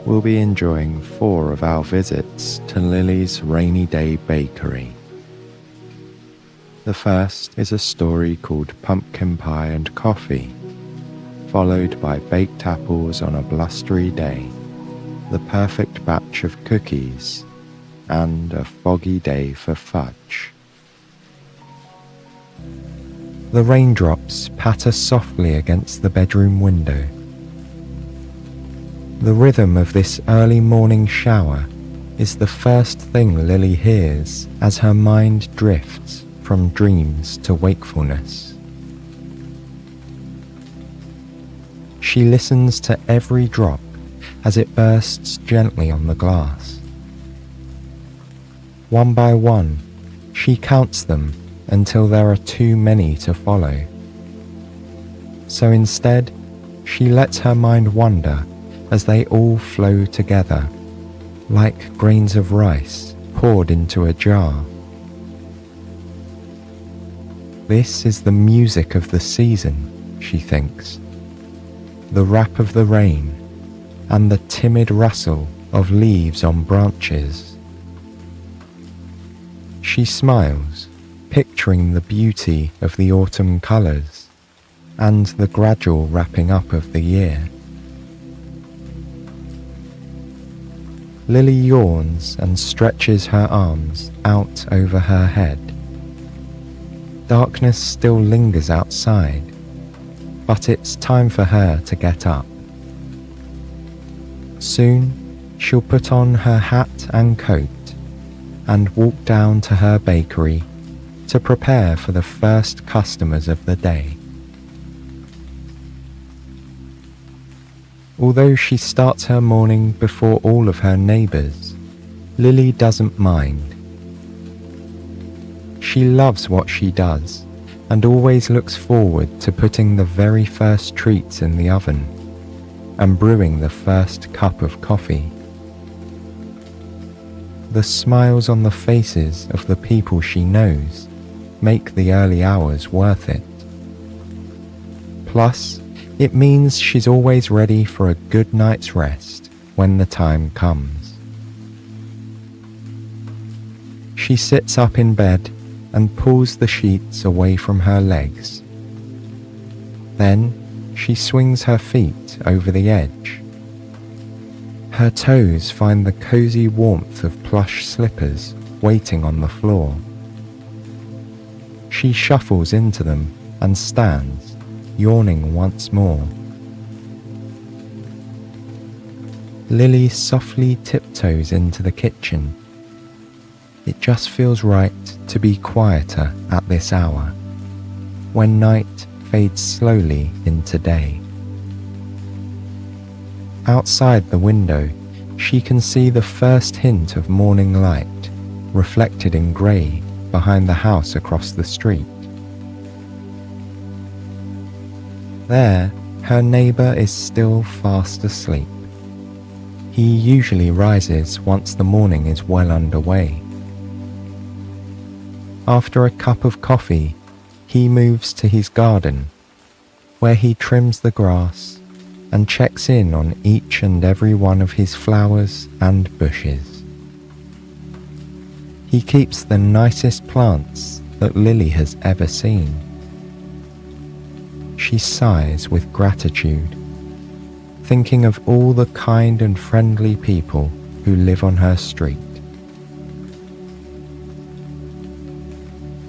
we'll be enjoying 4 of our visits to Lily's Rainy Day Bakery. The first is a story called Pumpkin Pie and Coffee, followed by Baked Apples on a Blustery Day, The Perfect Batch of Cookies, and A Foggy Day for Fudge. The raindrops patter softly against the bedroom window. The rhythm of this early morning shower is the first thing Lily hears as her mind drifts from dreams to wakefulness. She listens to every drop as it bursts gently on the glass. One by one, she counts them until there are too many to follow. So instead, she lets her mind wander as they all flow together, like grains of rice poured into a jar. This is the music of the season, she thinks, the rap of the rain and the timid rustle of leaves on branches. She smiles, picturing the beauty of the autumn colours and the gradual wrapping up of the year. Lily yawns and stretches her arms out over her head. Darkness still lingers outside, but it's time for her to get up. Soon, she'll put on her hat and coat and walk down to her bakery to prepare for the first customers of the day. Although she starts her morning before all of her neighbours, Lily doesn't mind. She loves what she does and always looks forward to putting the very first treats in the oven and brewing the first cup of coffee. The smiles on the faces of the people she knows make the early hours worth it. Plus, it means she's always ready for a good night's rest when the time comes. She sits up in bed and pulls the sheets away from her legs. Then she swings her feet over the edge. Her toes find the cozy warmth of plush slippers waiting on the floor. She shuffles into them and stands, yawning once more. Lily softly tiptoes into the kitchen. It just feels right to be quieter at this hour, when night fades slowly into day. Outside the window, she can see the first hint of morning light reflected in grey behind the house across the street. There, her neighbour is still fast asleep. He usually rises once the morning is well underway. After a cup of coffee, he moves to his garden, where he trims the grass and checks in on each and every one of his flowers and bushes. He keeps the nicest plants that Lily has ever seen. She sighs with gratitude, thinking of all the kind and friendly people who live on her street.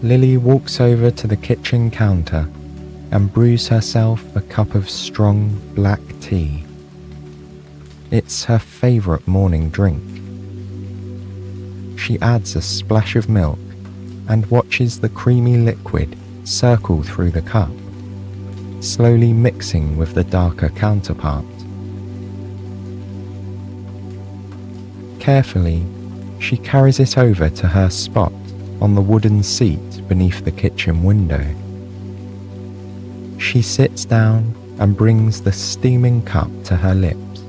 Lily walks over to the kitchen counter and brews herself a cup of strong black tea. It's her favourite morning drink. She adds a splash of milk and watches the creamy liquid circle through the cup, slowly mixing with the darker counterpart. Carefully, she carries it over to her spot on the wooden seat beneath the kitchen window. She sits down and brings the steaming cup to her lips.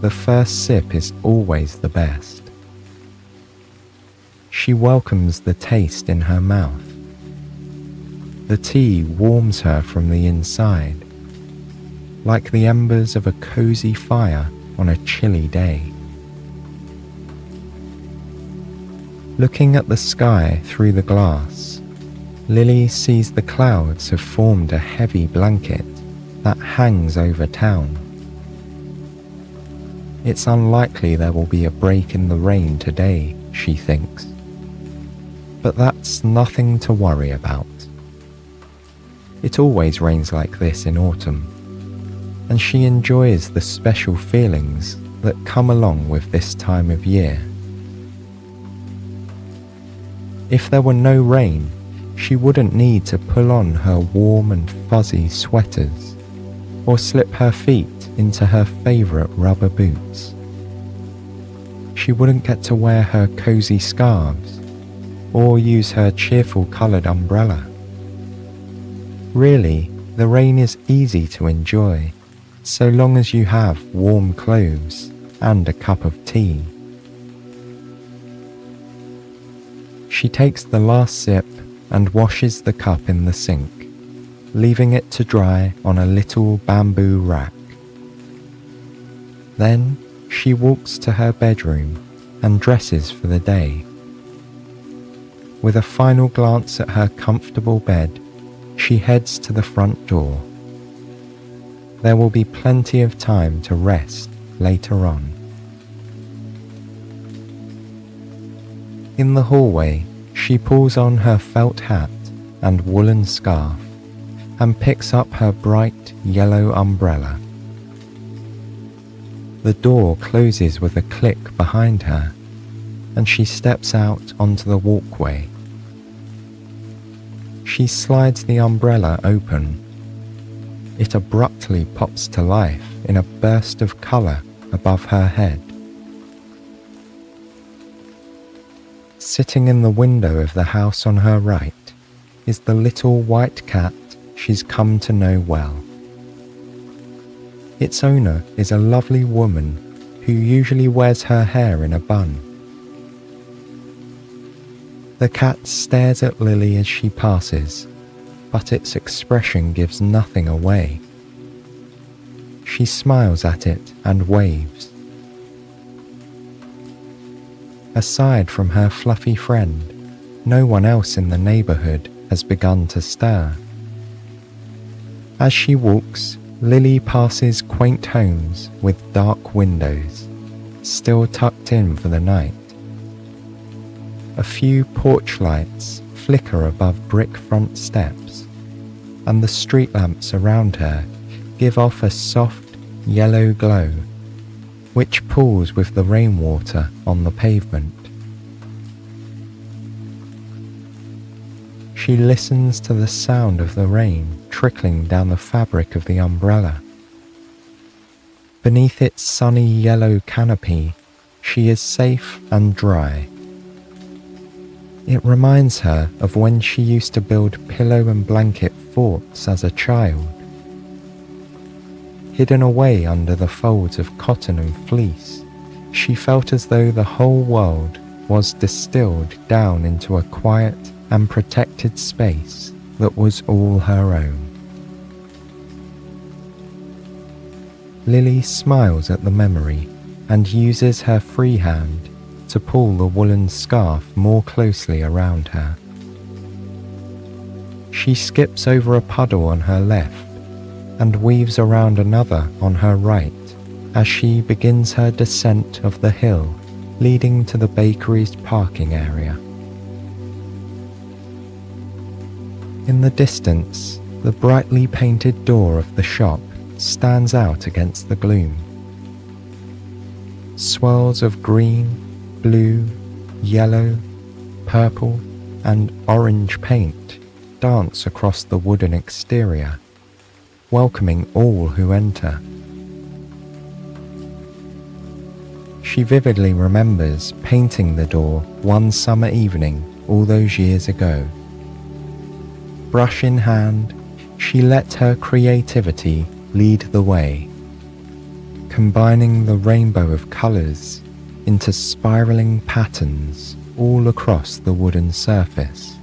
The first sip is always the best. She welcomes the taste in her mouth. The tea warms her from the inside, like the embers of a cozy fire on a chilly day. Looking at the sky through the glass, Lily sees the clouds have formed a heavy blanket that hangs over town. It's unlikely there will be a break in the rain today, she thinks. But that's nothing to worry about. It always rains like this in autumn, and she enjoys the special feelings that come along with this time of year. If there were no rain, she wouldn't need to pull on her warm and fuzzy sweaters or slip her feet into her favourite rubber boots. She wouldn't get to wear her cosy scarves or use her cheerful coloured umbrella. Really, the rain is easy to enjoy, so long as you have warm clothes and a cup of tea. She takes the last sip and washes the cup in the sink, leaving it to dry on a little bamboo rack. Then she walks to her bedroom and dresses for the day. With a final glance at her comfortable bed, she heads to the front door. There will be plenty of time to rest later on. In the hallway, she pulls on her felt hat and woolen scarf and picks up her bright yellow umbrella. The door closes with a click behind her, and she steps out onto the walkway. She slides the umbrella open. It abruptly pops to life in a burst of colour above her head. Sitting in the window of the house on her right is the little white cat she's come to know well. Its owner is a lovely woman who usually wears her hair in a bun. The cat stares at Lily as she passes, but its expression gives nothing away. She smiles at it and waves. Aside from her fluffy friend, no one else in the neighbourhood has begun to stir. As she walks, Lily passes quaint homes with dark windows, still tucked in for the night. A few porch lights flicker above brick front steps, and the street lamps around her give off a soft yellow glow, which pools with the rainwater on the pavement. She listens to the sound of the rain trickling down the fabric of the umbrella. Beneath its sunny yellow canopy, she is safe and dry. It reminds her of when she used to build pillow and blanket forts as a child. Hidden away under the folds of cotton and fleece, she felt as though the whole world was distilled down into a quiet and protected space that was all her own. Lily smiles at the memory and uses her free hand to pull the woolen scarf more closely around her. She skips over a puddle on her left and weaves around another on her right as she begins her descent of the hill leading to the bakery's parking area. In the distance, the brightly painted door of the shop stands out against the gloom. Swirls of green, blue, yellow, purple, and orange paint dance across the wooden exterior, welcoming all who enter. She vividly remembers painting the door one summer evening all those years ago. Brush in hand, she let her creativity lead the way, combining the rainbow of colours into spiralling patterns all across the wooden surface.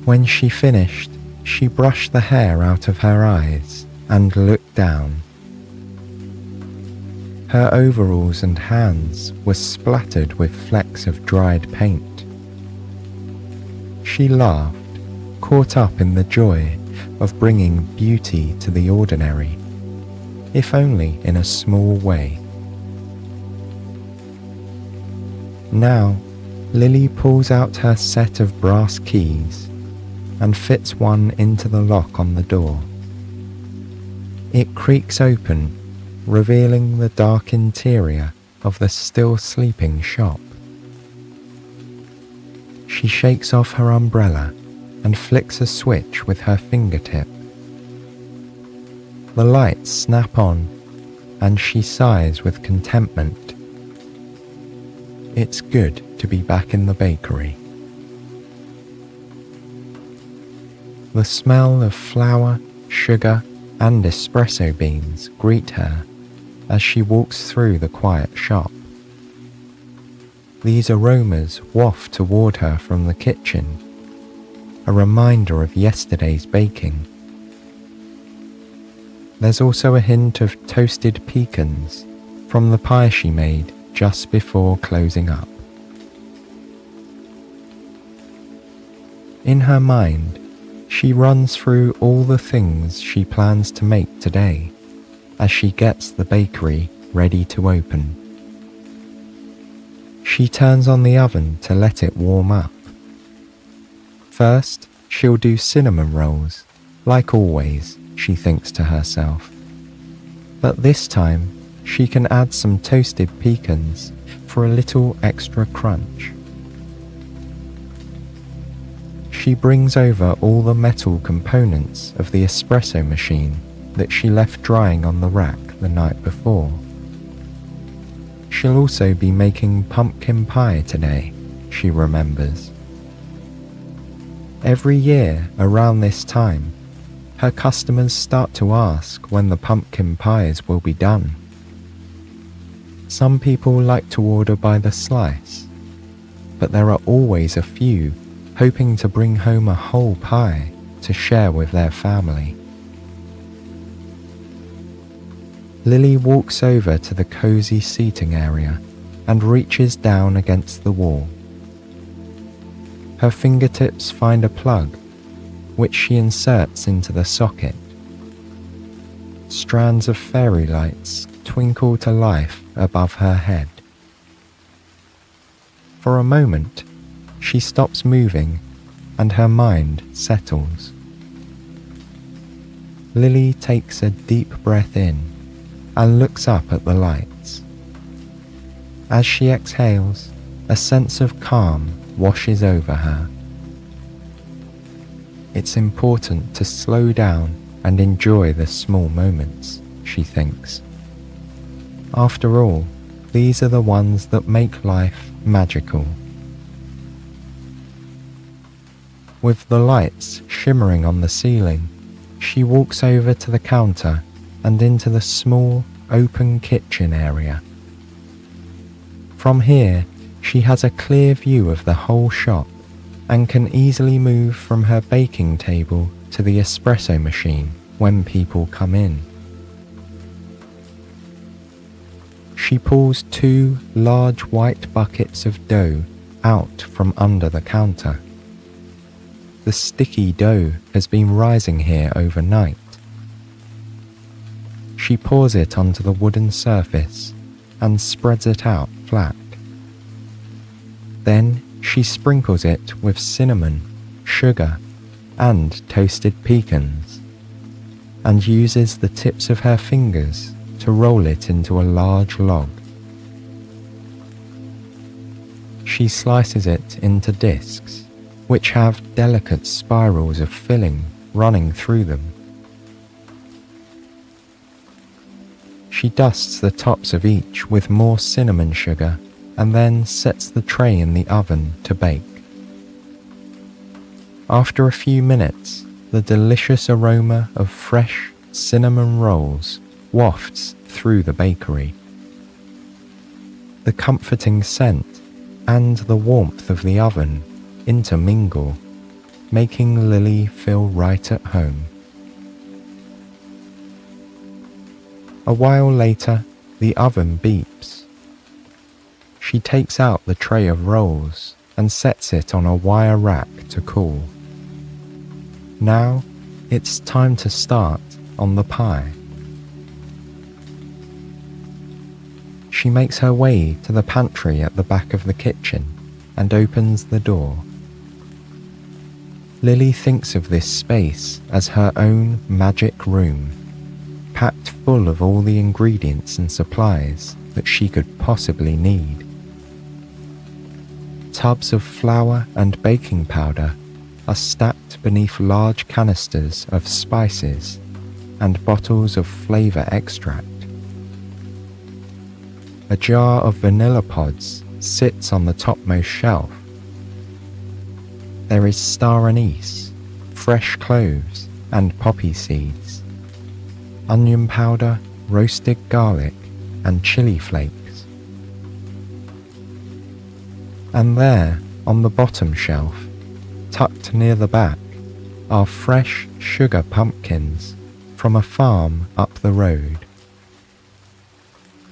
When she finished, she brushed the hair out of her eyes and looked down, Her overalls and hands were splattered with flecks of dried paint. She laughed, caught up in the joy of bringing beauty to the ordinary, if only in a small way. Now, Lily pulls out her set of brass keys and fits one into the lock on the door. It creaks open, revealing the dark interior of the still sleeping shop. She shakes off her umbrella and flicks a switch with her fingertip. The lights snap on, and she sighs with contentment. It's good to be back in the bakery. The smell of flour, sugar, and espresso beans greet her as she walks through the quiet shop. These aromas waft toward her from the kitchen, a reminder of yesterday's baking. There's also a hint of toasted pecans from the pie she made just before closing up. In her mind, she runs through all the things she plans to make today as she gets the bakery ready to open. She turns on the oven to let it warm up. First, she'll do cinnamon rolls, like always, she thinks to herself. But this time, she can add some toasted pecans for a little extra crunch. She brings over all the metal components of the espresso machine that she left drying on the rack the night before. She'll also be making pumpkin pie today, she remembers. Every year around this time, her customers start to ask when the pumpkin pies will be done. Some people like to order by the slice, but there are always a few hoping to bring home a whole pie to share with their family. Lily walks over to the cozy seating area and reaches down against the wall. Her fingertips find a plug, which she inserts into the socket. Strands of fairy lights twinkle to life above her head. For a moment, she stops moving and her mind settles. Lily takes a deep breath in and looks up at the lights. As she exhales, a sense of calm washes over her. It's important to slow down and enjoy the small moments, she thinks. After all, these are the ones that make life magical. With the lights shimmering on the ceiling, she walks over to the counter and into the small, open kitchen area. From here, she has a clear view of the whole shop and can easily move from her baking table to the espresso machine when people come in. She pulls 2 large white buckets of dough out from under the counter. The sticky dough has been rising here overnight. She pours it onto the wooden surface and spreads it out flat. Then she sprinkles it with cinnamon, sugar, and toasted pecans, and uses the tips of her fingers to roll it into a large log. She slices it into discs, which have delicate spirals of filling running through them. She dusts the tops of each with more cinnamon sugar and then sets the tray in the oven to bake. After a few minutes, the delicious aroma of fresh cinnamon rolls wafts through the bakery. The comforting scent and the warmth of the oven intermingle, making Lily feel right at home. A while later, the oven beeps. She takes out the tray of rolls and sets it on a wire rack to cool. Now it's time to start on the pie. She makes her way to the pantry at the back of the kitchen and opens the door. Lily thinks of this space as her own magic room, packed full of all the ingredients and supplies that she could possibly need. Tubs of flour and baking powder are stacked beneath large canisters of spices and bottles of flavor extract. A jar of vanilla pods sits on the topmost shelf. There is star anise, fresh cloves and poppy seeds, onion powder, roasted garlic and chili flakes. And there, on the bottom shelf, tucked near the back, are fresh sugar pumpkins from a farm up the road.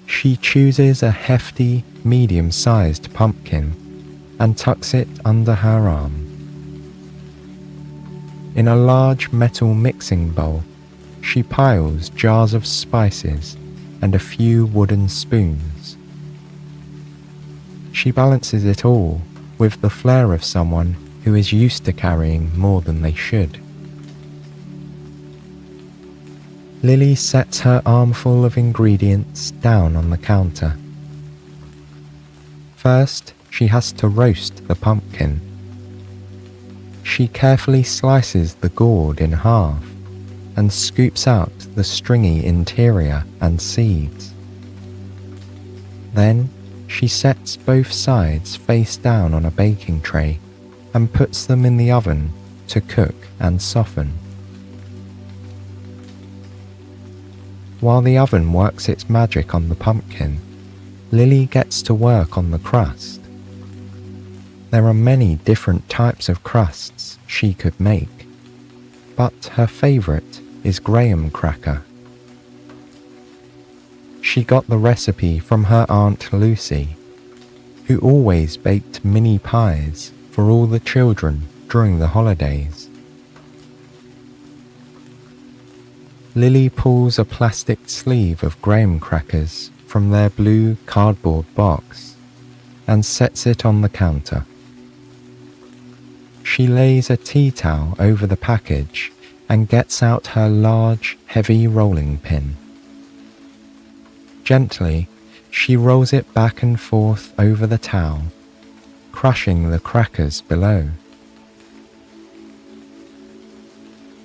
She chooses a hefty, medium-sized pumpkin and tucks it under her arm. In a large metal mixing bowl, she piles jars of spices and a few wooden spoons. She balances it all with the flair of someone who is used to carrying more than they should. Lily sets her armful of ingredients down on the counter. First, she has to roast the pumpkin. She carefully slices the gourd in half and scoops out the stringy interior and seeds. Then, she sets both sides face down on a baking tray and puts them in the oven to cook and soften. While the oven works its magic on the pumpkin, Lily gets to work on the crust. There are many different types of crusts she could make, but her favourite is graham cracker. She got the recipe from her Aunt Lucy, who always baked mini pies for all the children during the holidays. Lily pulls a plastic sleeve of graham crackers from their blue cardboard box and sets it on the counter. She lays a tea towel over the package and gets out her large, heavy rolling pin. Gently, she rolls it back and forth over the towel, crushing the crackers below.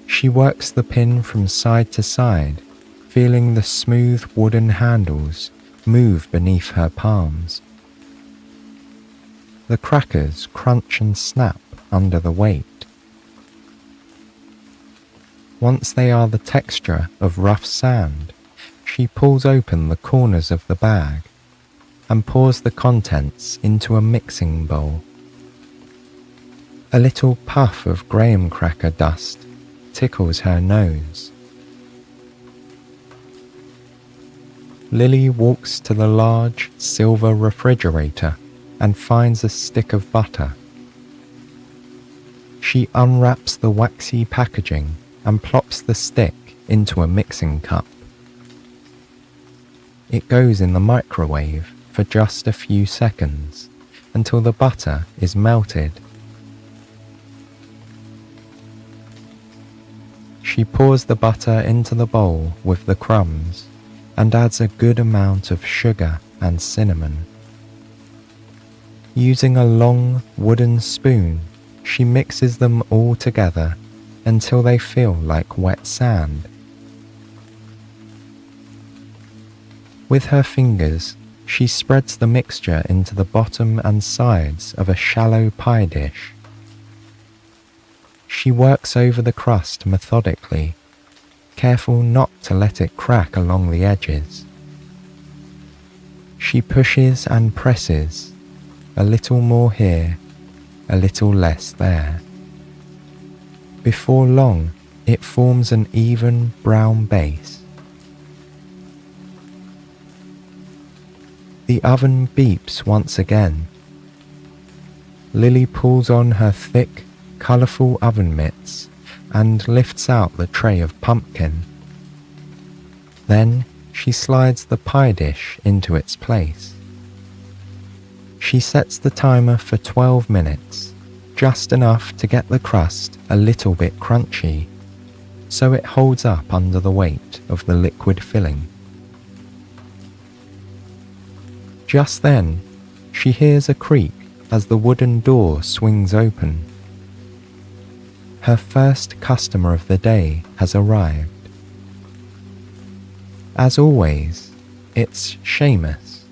She works the pin from side to side, feeling the smooth wooden handles move beneath her palms. The crackers crunch and snap under the weight. Once they are the texture of rough sand, she pulls open the corners of the bag and pours the contents into a mixing bowl. A little puff of graham cracker dust tickles her nose. Lily walks to the large silver refrigerator and finds a stick of butter. She unwraps the waxy packaging and plops the stick into a mixing cup. It goes in the microwave for just a few seconds until the butter is melted. She pours the butter into the bowl with the crumbs and adds a good amount of sugar and cinnamon. Using a long wooden spoon, she mixes them all together until they feel like wet sand. With her fingers, she spreads the mixture into the bottom and sides of a shallow pie dish. She works over the crust methodically, careful not to let it crack along the edges. She pushes and presses, a little more here, a little less there. Before long, it forms an even brown base. The oven beeps once again. Lily pulls on her thick, colourful oven mitts and lifts out the tray of pumpkin. Then she slides the pie dish into its place. She sets the timer for 12 minutes, just enough to get the crust a little bit crunchy, so it holds up under the weight of the liquid filling. Just then, she hears a creak as the wooden door swings open. Her first customer of the day has arrived. As always, it's Seamus,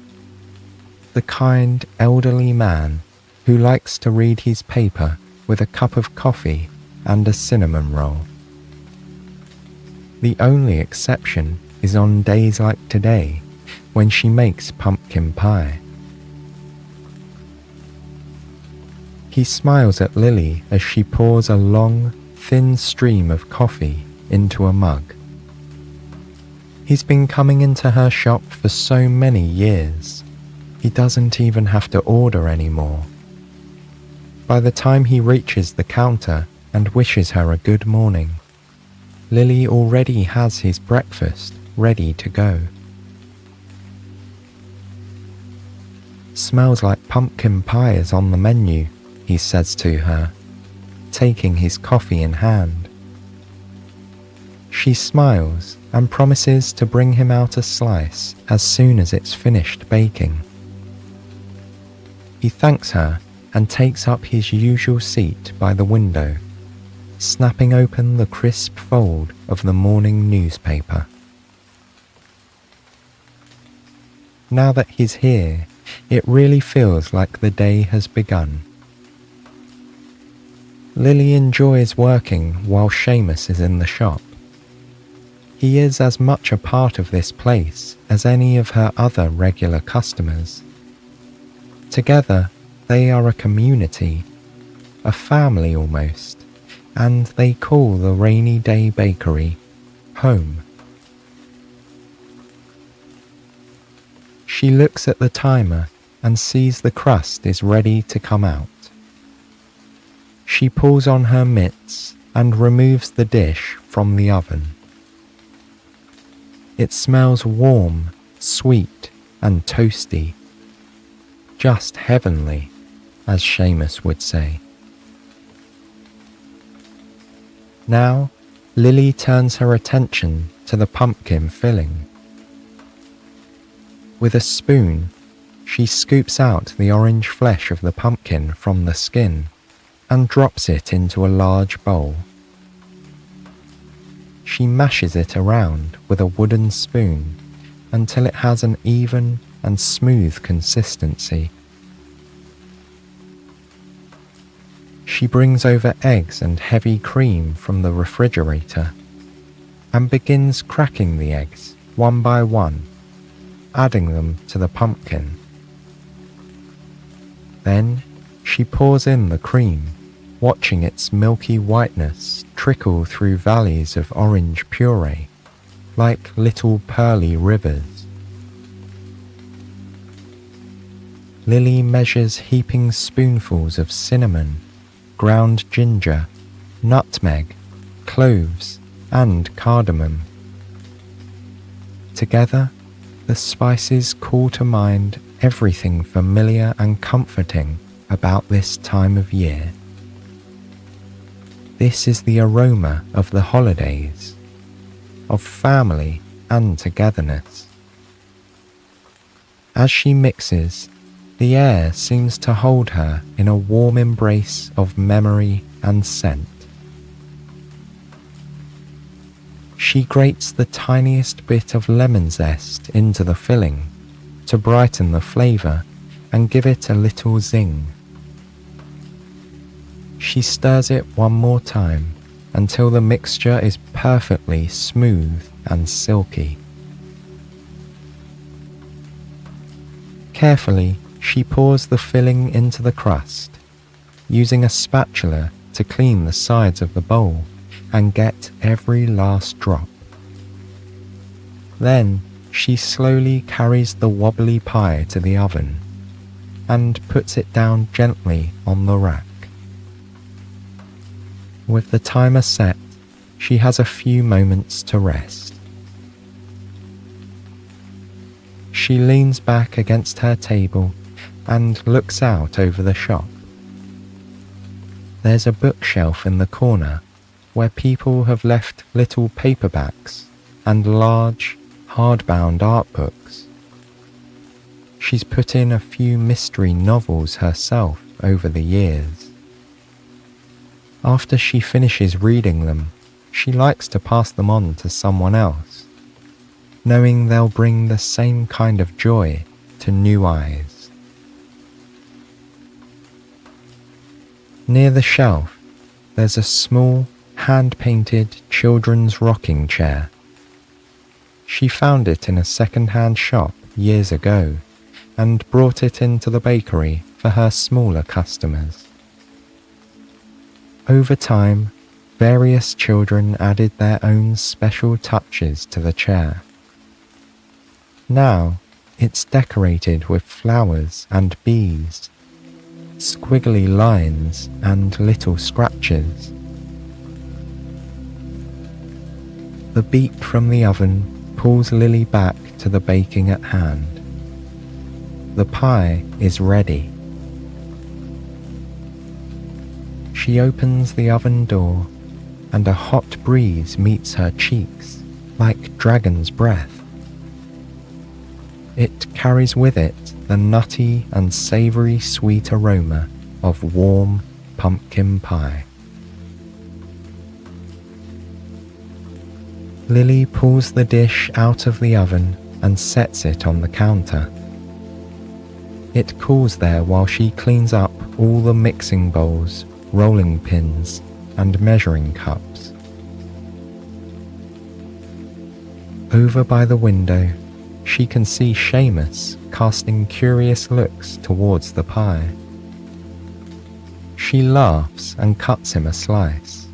the kind elderly man who likes to read his paper with a cup of coffee and a cinnamon roll. The only exception is on days like today, when she makes pumpkin pie. He smiles at Lily as she pours a long, thin stream of coffee into a mug. He's been coming into her shop for so many years, he doesn't even have to order anymore. By the time he reaches the counter and wishes her a good morning, Lily already has his breakfast ready to go. "Smells like pumpkin pie is on the menu," he says to her, taking his coffee in hand. She smiles and promises to bring him out a slice as soon as it's finished baking. He thanks her and takes up his usual seat by the window, snapping open the crisp fold of the morning newspaper. Now that he's here, it really feels like the day has begun. Lily enjoys working while Seamus is in the shop. He is as much a part of this place as any of her other regular customers. Together, they are a community, a family almost, and they call the Rainy Day Bakery home. She looks at the timer and sees the crust is ready to come out. She pulls on her mitts and removes the dish from the oven. It smells warm, sweet, and toasty. Just heavenly, as Seamus would say. Now, Lily turns her attention to the pumpkin filling. With a spoon, she scoops out the orange flesh of the pumpkin from the skin and drops it into a large bowl. She mashes it around with a wooden spoon until it has an even and smooth consistency. She brings over eggs and heavy cream from the refrigerator and begins cracking the eggs one by one, adding them to the pumpkin. Then she pours in the cream, watching its milky whiteness trickle through valleys of orange puree, like little pearly rivers. Lily measures heaping spoonfuls of cinnamon, ground ginger, nutmeg, cloves, and cardamom. Together, the spices call to mind everything familiar and comforting about this time of year. This is the aroma of the holidays, of family and togetherness. As she mixes, the air seems to hold her in a warm embrace of memory and scent. She grates the tiniest bit of lemon zest into the filling to brighten the flavour and give it a little zing. She stirs it one more time until the mixture is perfectly smooth and silky. Carefully, she pours the filling into the crust, using a spatula to clean the sides of the bowl and get every last drop. Then She slowly carries the wobbly pie to the oven and puts it down gently on the rack. With the timer set, she has a few moments to rest. She leans back against her table and looks out over the shop. There's a bookshelf in the corner where people have left little paperbacks and large, hardbound art books. She's put in a few mystery novels herself over the years. After she finishes reading them, she likes to pass them on to someone else, knowing they'll bring the same kind of joy to new eyes. Near the shelf, there's a small, hand-painted children's rocking chair. She found it in a second-hand shop years ago and brought it into the bakery for her smaller customers. Over time, various children added their own special touches to the chair. Now, it's decorated with flowers and bees, squiggly lines and little scratches. The beep from the oven pulls Lily back to the baking at hand. The pie is ready. She opens the oven door, and a hot breeze meets her cheeks like dragon's breath. It carries with it the nutty and savoury sweet aroma of warm pumpkin pie. Lily pulls the dish out of the oven and sets it on the counter. It cools there while she cleans up all the mixing bowls, rolling pins, and measuring cups. Over by the window, she can see Seamus casting curious looks towards the pie. She laughs and cuts him a slice.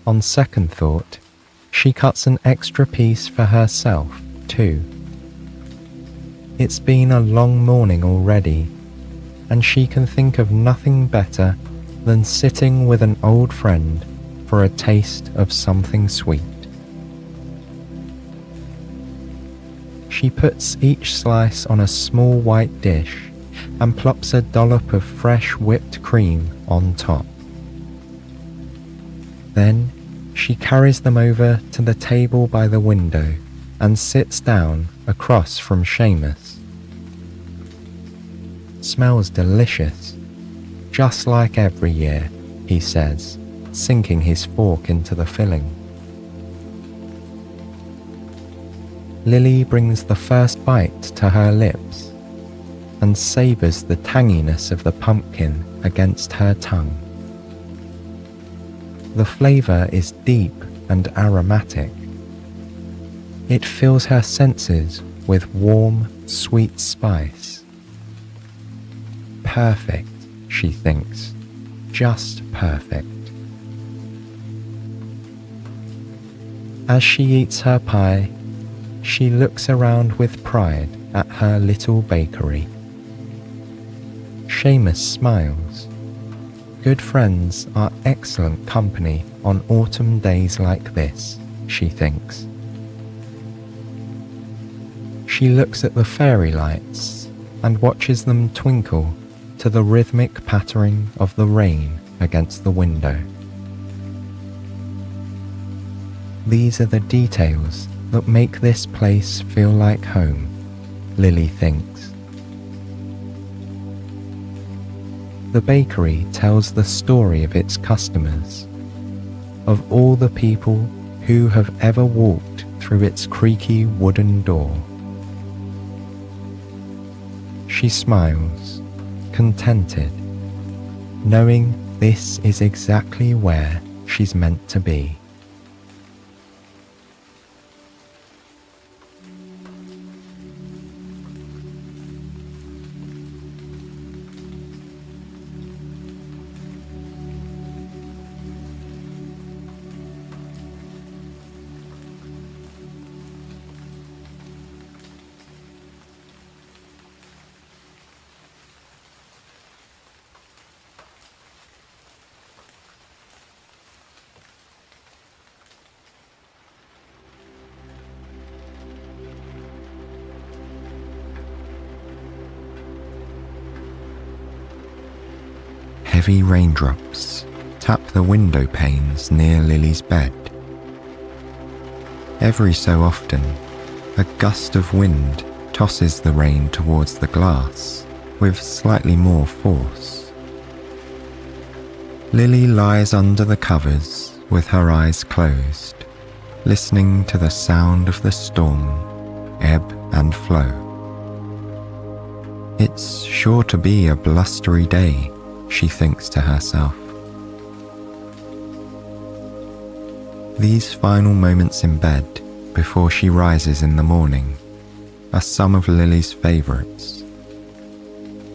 On second thought, she cuts an extra piece for herself, too. It's been a long morning already, and she can think of nothing better than sitting with an old friend for a taste of something sweet. She puts each slice on a small white dish and plops a dollop of fresh whipped cream on top. Then she carries them over to the table by the window and sits down across from Seamus. Smells delicious, just like every year, he says, sinking his fork into the filling. Lily brings the first bite to her lips and savours the tanginess of the pumpkin against her tongue. The flavour is deep and aromatic. It fills her senses with warm, sweet spice. Perfect, she thinks, just perfect. As she eats her pie, she looks around with pride at her little bakery. Seamus smiles. Good friends are excellent company on autumn days like this, she thinks. She looks at the fairy lights and watches them twinkle to the rhythmic pattering of the rain against the window. These are the details that make this place feel like home, Lily thinks. The bakery tells the story of its customers, of all the people who have ever walked through its creaky wooden door. She smiles, contented, knowing this is exactly where she's meant to be. Heavy raindrops tap the window panes near Lily's bed. Every so often, a gust of wind tosses the rain towards the glass with slightly more force. Lily lies under the covers with her eyes closed, listening to the sound of the storm ebb and flow. It's sure to be a blustery day, she thinks to herself. These final moments in bed before she rises in the morning are some of Lily's favourites,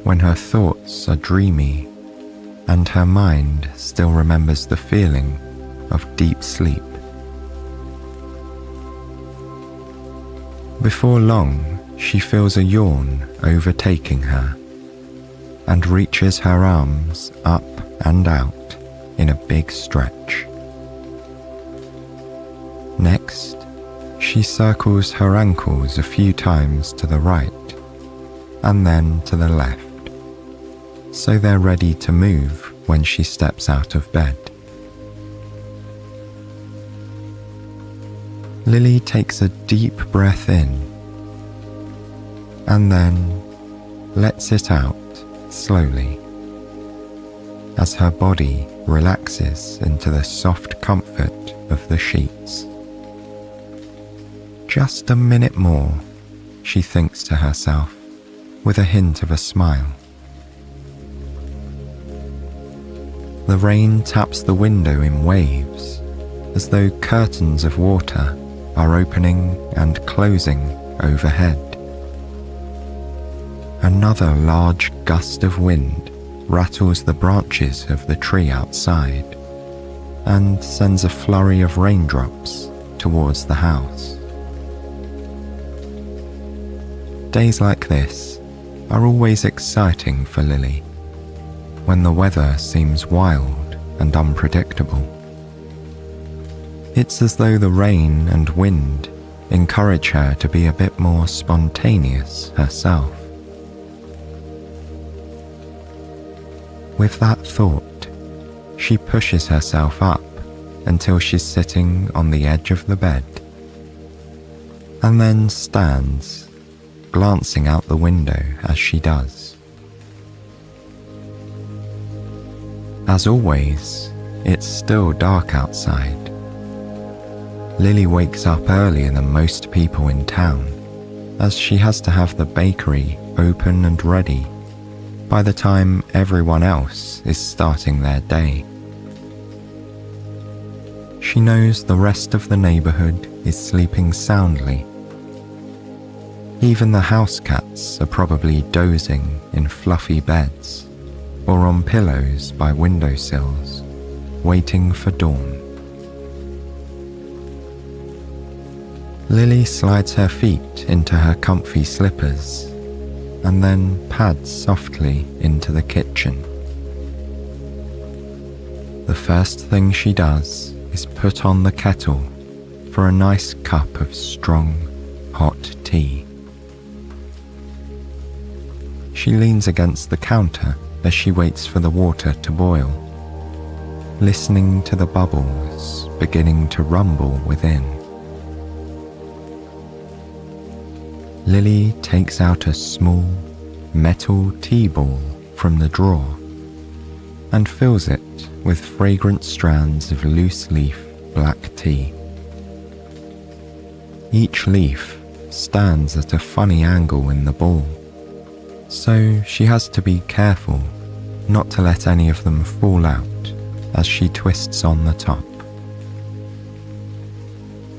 when her thoughts are dreamy and her mind still remembers the feeling of deep sleep. Before long, she feels a yawn overtaking her and reaches her arms up and out in a big stretch. Next, she circles her ankles a few times to the right and then to the left, so they're ready to move when she steps out of bed. Lily takes a deep breath in and then lets it out slowly as her body relaxes into the soft comfort of the sheets. Just a minute more, she thinks to herself, with a hint of a smile. The rain taps the window in waves, as though curtains of water are opening and closing overhead. Another large gust of wind rattles the branches of the tree outside and sends a flurry of raindrops towards the house. Days like this are always exciting for Lily, when the weather seems wild and unpredictable. It's as though the rain and wind encourage her to be a bit more spontaneous herself. With that thought, she pushes herself up until she's sitting on the edge of the bed, and then stands, glancing out the window as she does. As always, it's still dark outside. Lily wakes up earlier than most people in town, as she has to have the bakery open and ready by the time everyone else is starting their day. She knows the rest of the neighbourhood is sleeping soundly. Even the house cats are probably dozing in fluffy beds or on pillows by windowsills, waiting for dawn. Lily slides her feet into her comfy slippers and then pads softly into the kitchen. The first thing she does is put on the kettle for a nice cup of strong, hot tea. She leans against the counter as she waits for the water to boil, listening to the bubbles beginning to rumble within. Lily takes out a small metal tea ball from the drawer and fills it with fragrant strands of loose leaf black tea. Each leaf stands at a funny angle in the ball, so she has to be careful not to let any of them fall out as she twists on the top.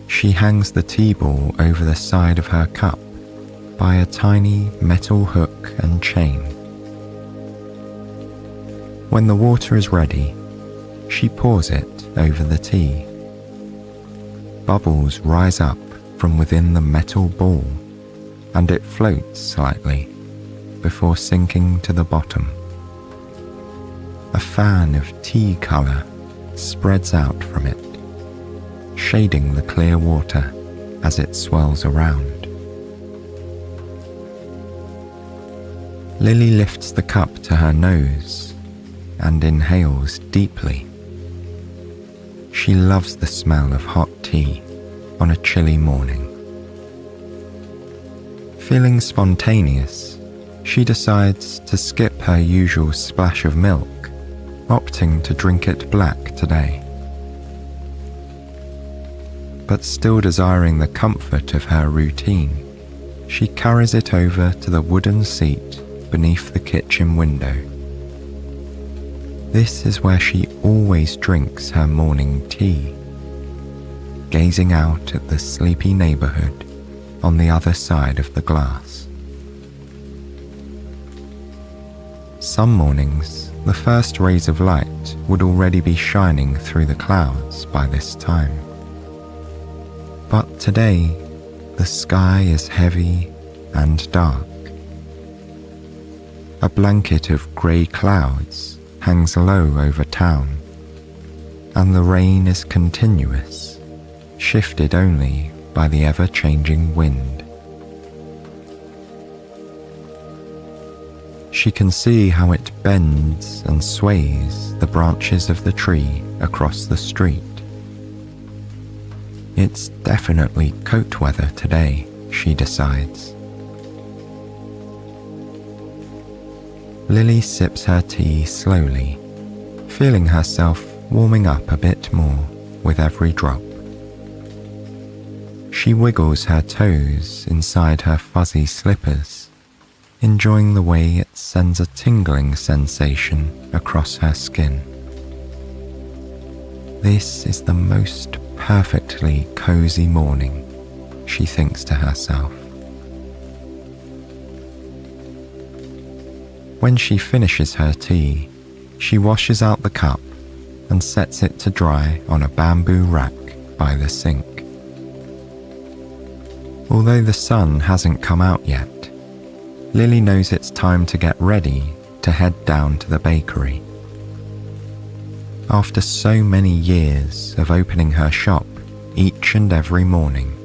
She hangs the tea ball over the side of her cup by a tiny metal hook and chain. When the water is ready, she pours it over the tea. Bubbles rise up from within the metal ball, and it floats slightly before sinking to the bottom. A fan of tea colour spreads out from it, shading the clear water as it swirls around. Lily lifts the cup to her nose and inhales deeply. She loves the smell of hot tea on a chilly morning. Feeling spontaneous, she decides to skip her usual splash of milk, opting to drink it black today. But still desiring the comfort of her routine, she carries it over to the wooden seat beneath the kitchen window. This is where she always drinks her morning tea, gazing out at the sleepy neighborhood on the other side of the glass. Some mornings, the first rays of light would already be shining through the clouds by this time. But today, the sky is heavy and dark. A blanket of grey clouds hangs low over town, and the rain is continuous, shifted only by the ever-changing wind. She can see how it bends and sways the branches of the tree across the street. It's definitely coat weather today, she decides. Lily sips her tea slowly, feeling herself warming up a bit more with every drop. She wiggles her toes inside her fuzzy slippers, enjoying the way it sends a tingling sensation across her skin. This is the most perfectly cozy morning, she thinks to herself. When she finishes her tea, she washes out the cup and sets it to dry on a bamboo rack by the sink. Although the sun hasn't come out yet, Lily knows it's time to get ready to head down to the bakery. After so many years of opening her shop each and every morning,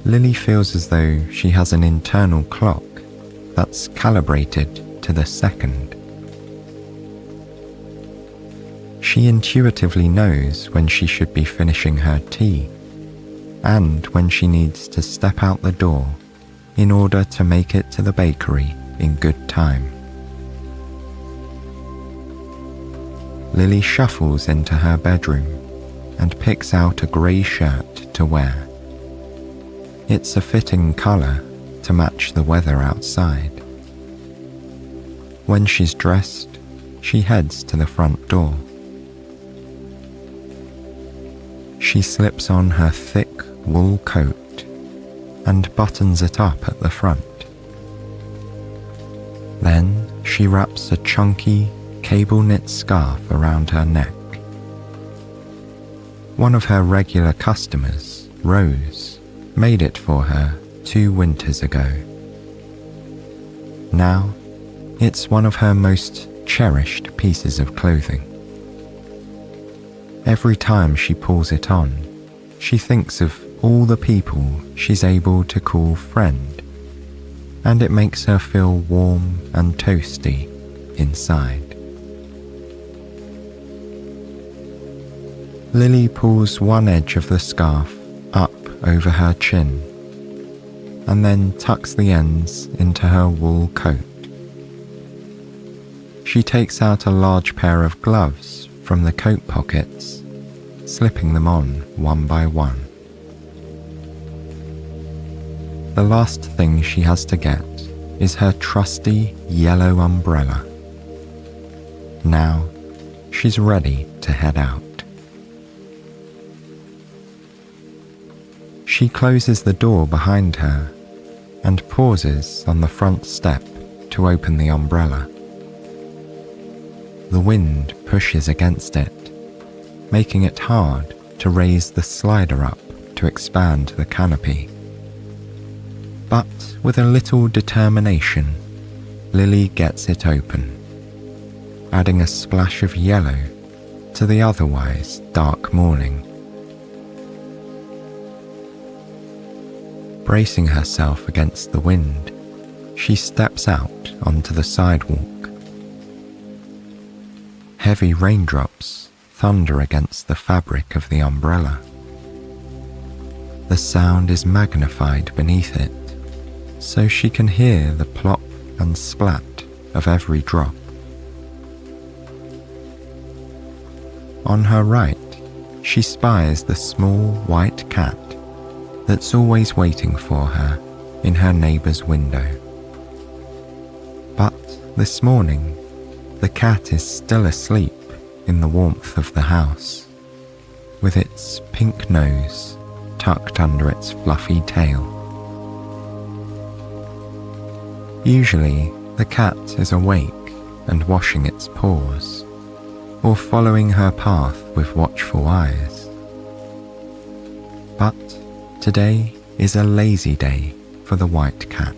Lily feels as though she has an internal clock that's calibrated to the second. She intuitively knows when she should be finishing her tea and when she needs to step out the door in order to make it to the bakery in good time. Lily shuffles into her bedroom and picks out a grey shirt to wear. It's a fitting colour to match the weather outside. When she's dressed, she heads to the front door. She slips on her thick wool coat and buttons it up at the front. Then she wraps a chunky cable-knit scarf around her neck. One of her regular customers, Rose, made it for her 2 winters ago. Now, it's one of her most cherished pieces of clothing. Every time she pulls it on, she thinks of all the people she's able to call friend, and it makes her feel warm and toasty inside. Lily pulls one edge of the scarf up over her chin, and then tucks the ends into her wool coat. She takes out a large pair of gloves from the coat pockets, slipping them on one by one. The last thing she has to get is her trusty yellow umbrella. Now, she's ready to head out. She closes the door behind her and pauses on the front step to open the umbrella. The wind pushes against it, making it hard to raise the slider up to expand the canopy. But with a little determination, Lily gets it open, adding a splash of yellow to the otherwise dark morning. Bracing herself against the wind, she steps out onto the sidewalk. heavy raindrops thunder against the fabric of the umbrella. The sound is magnified beneath it, so she can hear the plop and splat of every drop. On her right, she spies the small white cat that's always waiting for her in her neighbour's window. But this morning, the cat is still asleep in the warmth of the house, with its pink nose tucked under its fluffy tail. Usually, the cat is awake and washing its paws, or following her path with watchful eyes. But today is a lazy day for the white cat.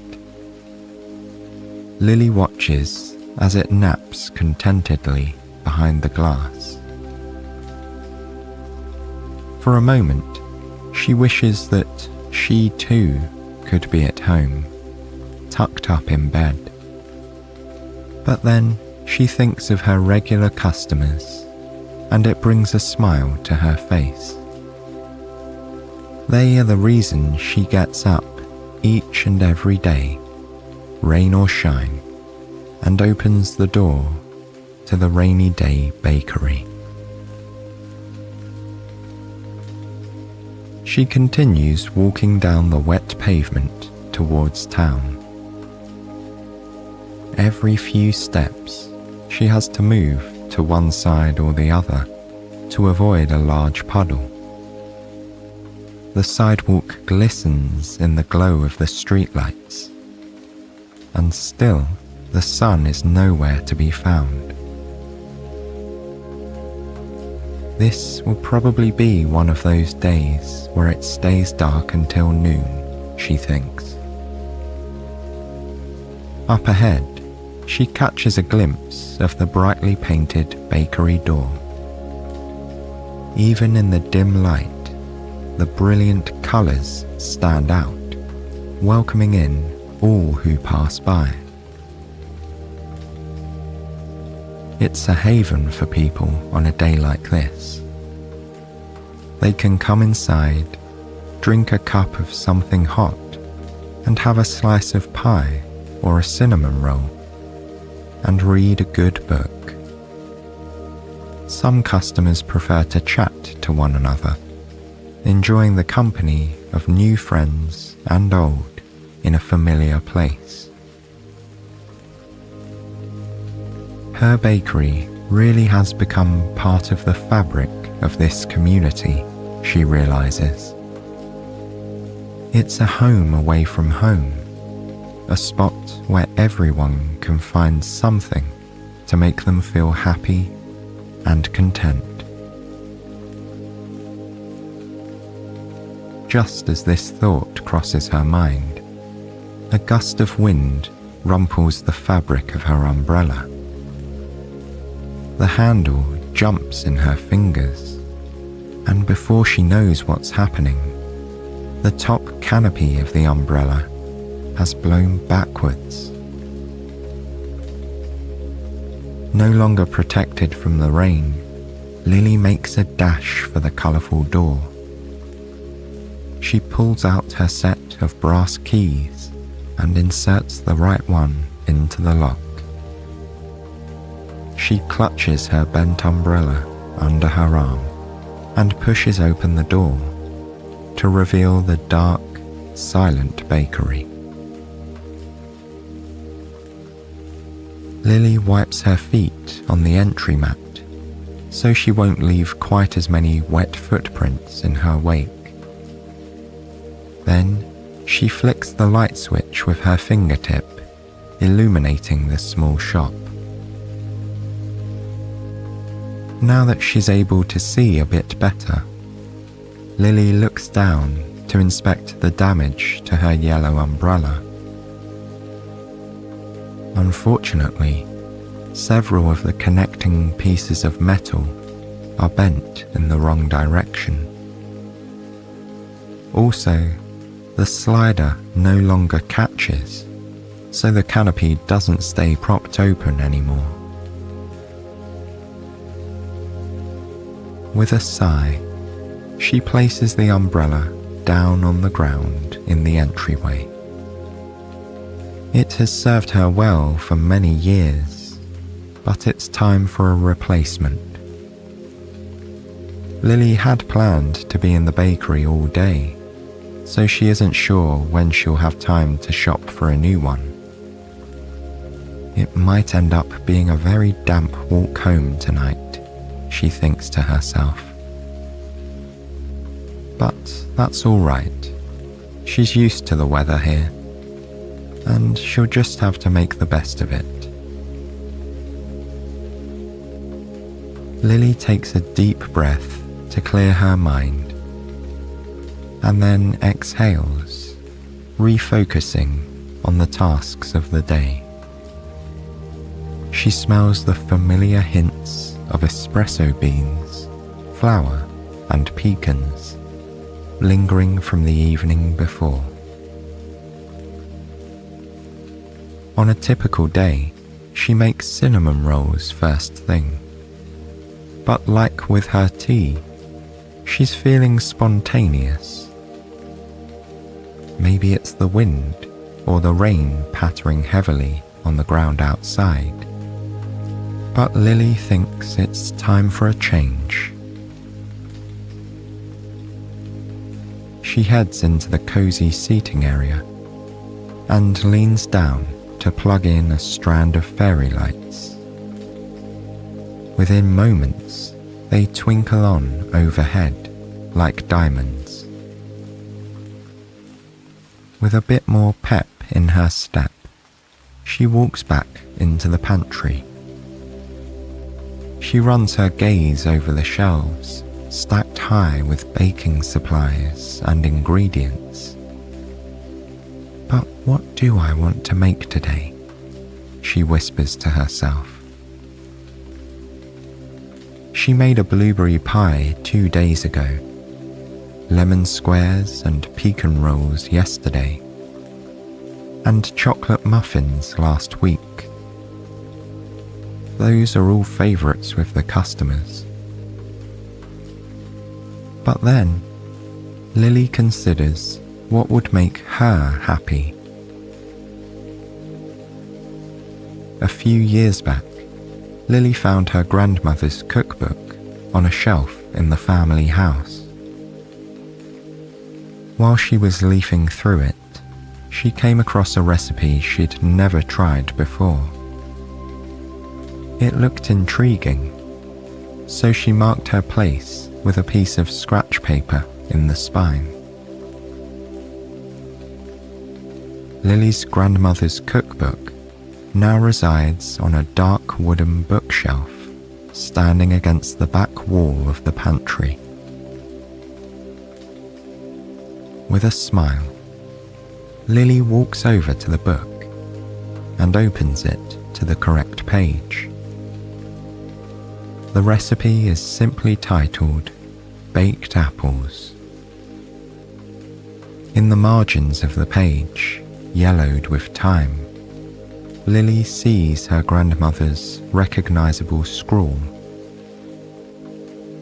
Lily watches as it naps contentedly behind the glass. For a moment, she wishes that she too could be at home, tucked up in bed. But then she thinks of her regular customers, and it brings a smile to her face. They are the reason she gets up each and every day, rain or shine, and opens the door to the Rainy Day Bakery. She continues walking down the wet pavement towards town. Every few steps, she has to move to one side or the other to avoid a large puddle. The sidewalk glistens in the glow of the streetlights, and still the sun is nowhere to be found. This will probably be one of those days where it stays dark until noon, she thinks. Up ahead, she catches a glimpse of the brightly painted bakery door. Even in the dim light, the brilliant colours stand out, welcoming in all who pass by. It's a haven for people on a day like this. They can come inside, drink a cup of something hot, and have a slice of pie or a cinnamon roll, and read a good book. Some customers prefer to chat to one another, enjoying the company of new friends and old in a familiar place. Her bakery really has become part of the fabric of this community, she realizes. It's a home away from home, a spot where everyone can find something to make them feel happy and content. Just as this thought crosses her mind, a gust of wind rumples the fabric of her umbrella. The handle jumps in her fingers, and before she knows what's happening, the top canopy of the umbrella has blown backwards. No longer protected from the rain, Lily makes a dash for the colourful door. She pulls out her set of brass keys and inserts the right one into the lock. She clutches her bent umbrella under her arm and pushes open the door to reveal the dark, silent bakery. Lily wipes her feet on the entry mat so she won't leave quite as many wet footprints in her wake. Then she flicks the light switch with her fingertip, illuminating the small shop. Now that she's able to see a bit better, Lily looks down to inspect the damage to her yellow umbrella. Unfortunately, several of the connecting pieces of metal are bent in the wrong direction. Also, the slider no longer catches, so the canopy doesn't stay propped open anymore. With a sigh, she places the umbrella down on the ground in the entryway. It has served her well for many years, but it's time for a replacement. Lily had planned to be in the bakery all day, so she isn't sure when she'll have time to shop for a new one. It might end up being a very damp walk home tonight, she thinks to herself. But that's all right. She's used to the weather here, and she'll just have to make the best of it. Lily takes a deep breath to clear her mind, and then exhales, refocusing on the tasks of the day. She smells the familiar hints of espresso beans, flour, and pecans, lingering from the evening before. On a typical day, she makes cinnamon rolls first thing. But like with her tea, she's feeling spontaneous. Maybe it's the wind or the rain pattering heavily on the ground outside. But Lily thinks it's time for a change. She heads into the cozy seating area and leans down to plug in a strand of fairy lights. Within moments, they twinkle on overhead like diamonds. With a bit more pep in her step, she walks back into the pantry. She runs her gaze over the shelves, stacked high with baking supplies and ingredients. But what do I want to make today? She whispers to herself. She made a blueberry pie 2 days ago, lemon squares and pecan rolls yesterday, and chocolate muffins last week. Those are all favourites with the customers. But then, Lily considers what would make her happy. A few years back, Lily found her grandmother's cookbook on a shelf in the family house. While she was leafing through it, she came across a recipe she'd never tried before. It looked intriguing, so she marked her place with a piece of scratch paper in the spine. Lily's grandmother's cookbook now resides on a dark wooden bookshelf standing against the back wall of the pantry. With a smile, Lily walks over to the book and opens it to the correct page. The recipe is simply titled Baked Apples. In the margins of the page, yellowed with time, Lily sees her grandmother's recognizable scrawl.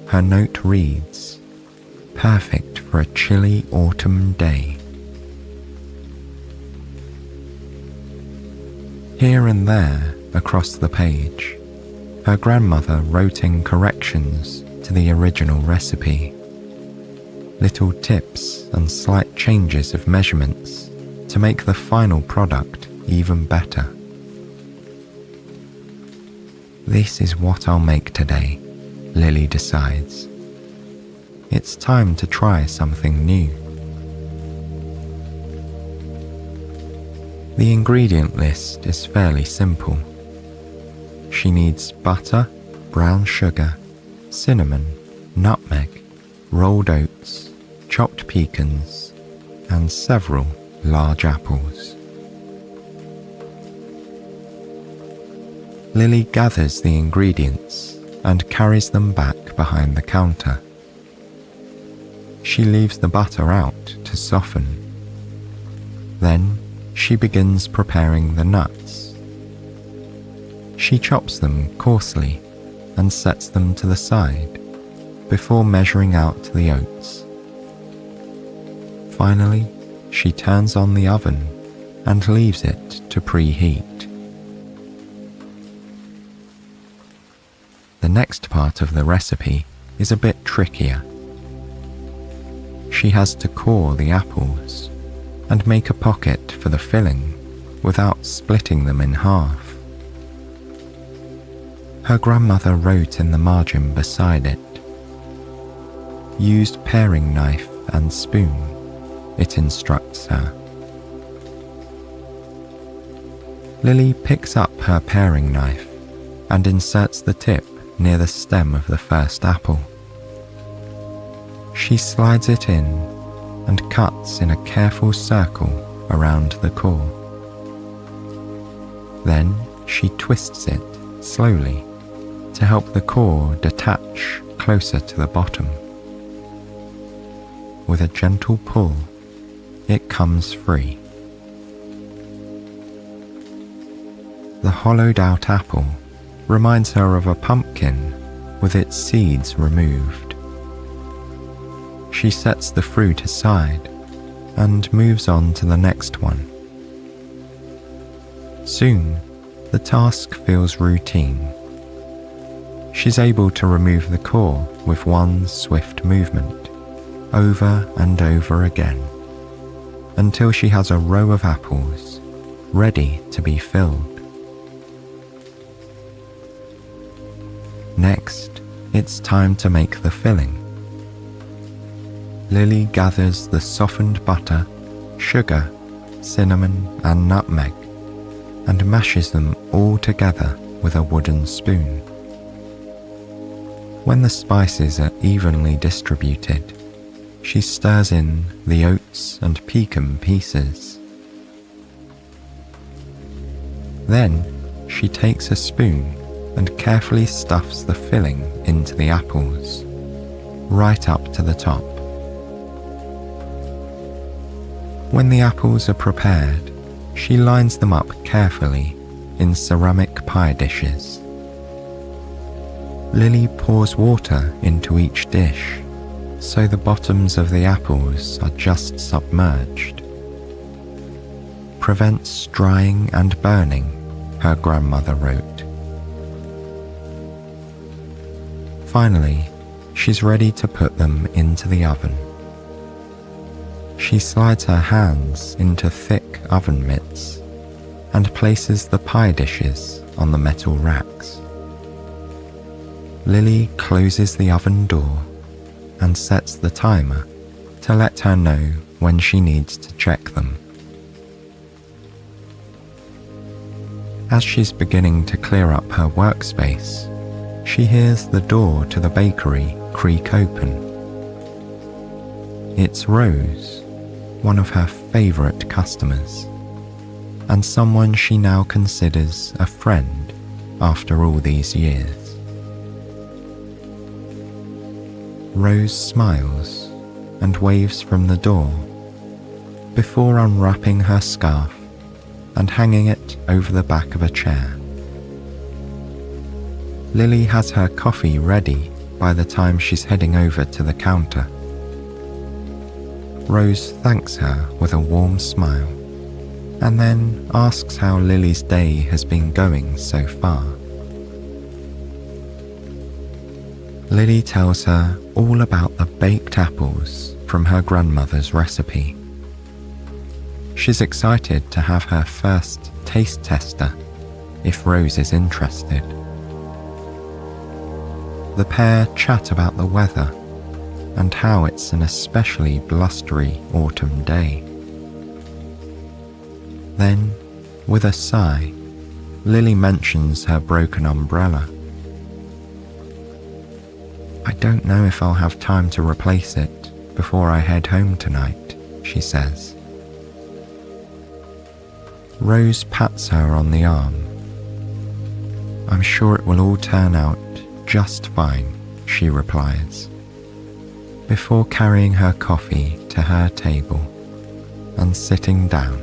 Her note reads, "Perfect for a chilly autumn day." Here and there, across the page, her grandmother wrote in corrections to the original recipe, little tips and slight changes of measurements to make the final product even better. This is what I'll make today, Lily decides. It's time to try something new. The ingredient list is fairly simple. She needs butter, brown sugar, cinnamon, nutmeg, rolled oats, chopped pecans, and several large apples. Lily gathers the ingredients and carries them back behind the counter. She leaves the butter out to soften. Then she begins preparing the nuts. She chops them coarsely and sets them to the side, before measuring out the oats. Finally, she turns on the oven and leaves it to preheat. The next part of the recipe is a bit trickier. She has to core the apples and make a pocket for the filling without splitting them in half. Her grandmother wrote in the margin beside it, "Used paring knife and spoon," it instructs her. Lily picks up her paring knife and inserts the tip near the stem of the first apple. She slides it in and cuts in a careful circle around the core. Then she twists it slowly to help the core detach closer to the bottom. With a gentle pull, it comes free. The hollowed-out apple reminds her of a pumpkin with its seeds removed. She sets the fruit aside and moves on to the next one. Soon, the task feels routine. She's able to remove the core with one swift movement, over and over again, until she has a row of apples ready to be filled. Next, it's time to make the filling. Lily gathers the softened butter, sugar, cinnamon, and nutmeg, and mashes them all together with a wooden spoon. When the spices are evenly distributed, she stirs in the oats and pecan pieces. Then she takes a spoon and carefully stuffs the filling into the apples, right up to the top. When the apples are prepared, she lines them up carefully in ceramic pie dishes. Lily pours water into each dish, so the bottoms of the apples are just submerged. Prevents drying and burning, her grandmother wrote. Finally, she's ready to put them into the oven. She slides her hands into thick oven mitts and places the pie dishes on the metal racks. Lily closes the oven door and sets the timer to let her know when she needs to check them. As she's beginning to clear up her workspace, she hears the door to the bakery creak open. It's Rose, one of her favourite customers, and someone she now considers a friend after all these years. Rose smiles and waves from the door before unwrapping her scarf and hanging it over the back of a chair. Lily has her coffee ready by the time she's heading over to the counter. Rose thanks her with a warm smile and then asks how Lily's day has been going so far. Lily tells her all about the baked apples from her grandmother's recipe. She's excited to have her first taste tester if Rose is interested. The pair chat about the weather and how it's an especially blustery autumn day. Then, with a sigh, Lily mentions her broken umbrella. "I don't know if I'll have time to replace it before I head home tonight," she says. Rose pats her on the arm. "I'm sure it will all turn out just fine," she replies, before carrying her coffee to her table and sitting down.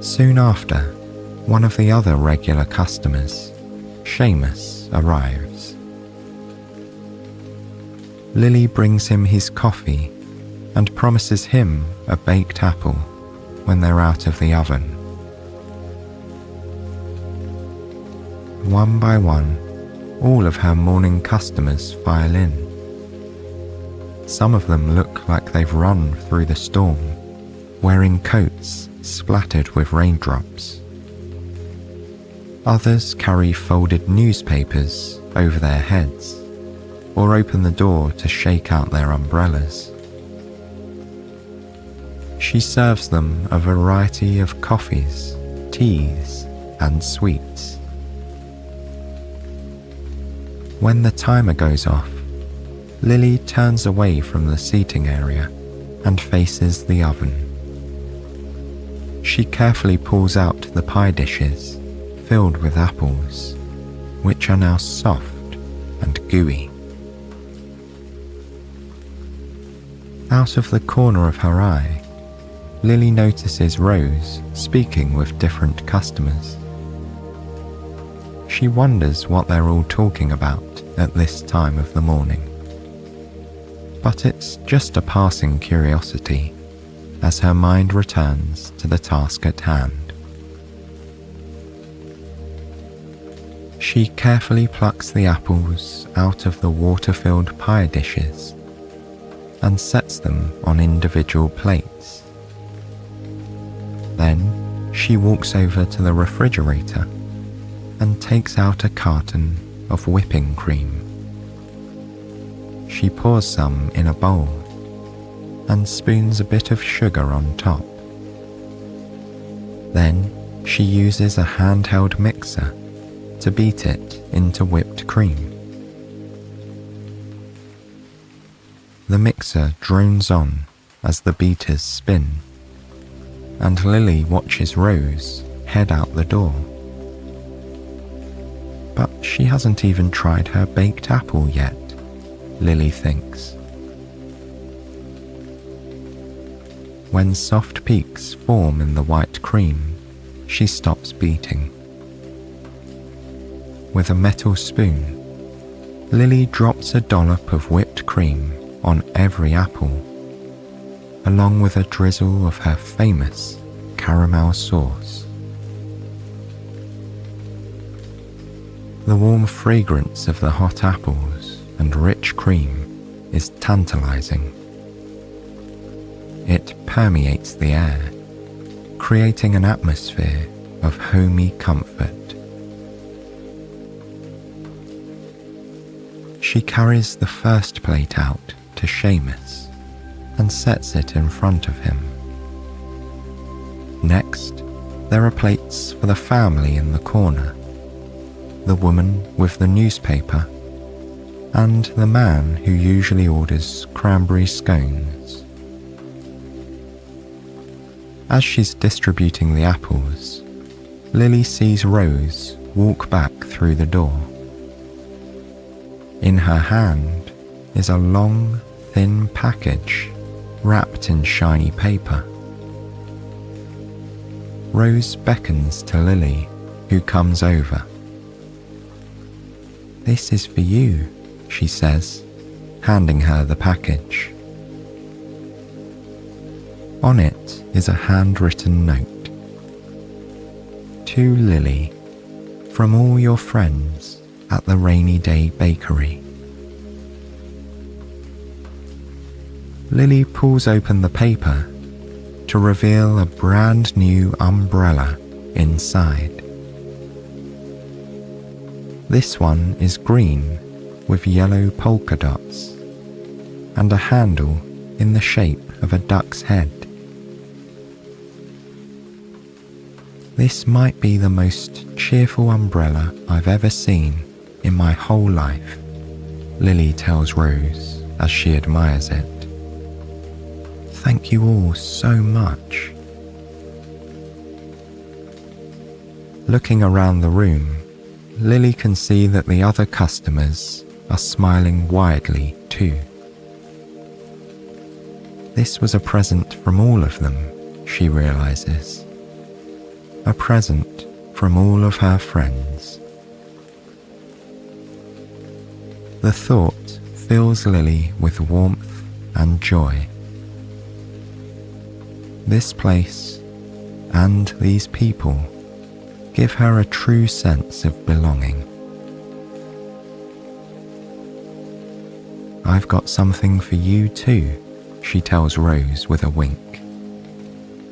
Soon after, one of the other regular customers, Seamus, arrives. Lily brings him his coffee and promises him a baked apple when they're out of the oven. One by one, all of her morning customers file in. Some of them look like they've run through the storm, wearing coats splattered with raindrops. Others carry folded newspapers over their heads or open the door to shake out their umbrellas. She serves them a variety of coffees, teas, and sweets. When the timer goes off, Lily turns away from the seating area and faces the oven. She carefully pulls out the pie dishes filled with apples, which are now soft and gooey. Out of the corner of her eye, Lily notices Rose speaking with different customers. She wonders what they're all talking about at this time of the morning. But it's just a passing curiosity as her mind returns to the task at hand. She carefully plucks the apples out of the water-filled pie dishes and sets them on individual plates. Then she walks over to the refrigerator and takes out a carton of whipping cream. She pours some in a bowl and spoons a bit of sugar on top. Then she uses a handheld mixer to beat it into whipped cream. The mixer drones on as the beaters spin, and Lily watches Rose head out the door. But she hasn't even tried her baked apple yet, Lily thinks. When soft peaks form in the white cream, she stops beating. With a metal spoon, Lily drops a dollop of whipped cream on every apple, along with a drizzle of her famous caramel sauce. The warm fragrance of the hot apples and rich cream is tantalizing. It permeates the air, creating an atmosphere of homey comfort. She carries the first plate out to Seamus and sets it in front of him. Next, there are plates for the family in the corner, the woman with the newspaper, and the man who usually orders cranberry scones. As she's distributing the apples, Lily sees Rose walk back through the door. In her hand is a long, thin package wrapped in shiny paper. Rose beckons to Lily, who comes over. "This is for you," she says, handing her the package. On it is a handwritten note. "To Lily, from all your friends at the Rainy Day Bakery." Lily pulls open the paper to reveal a brand new umbrella inside. This one is green with yellow polka dots and a handle in the shape of a duck's head. "This might be the most cheerful umbrella I've ever seen in my whole life," Lily tells Rose as she admires it. "Thank you all so much." Looking around the room, Lily can see that the other customers are smiling widely too. This was a present from all of them, she realizes. A present from all of her friends. The thought fills Lily with warmth and joy. This place and these people give her a true sense of belonging. "I've got something for you too," she tells Rose with a wink,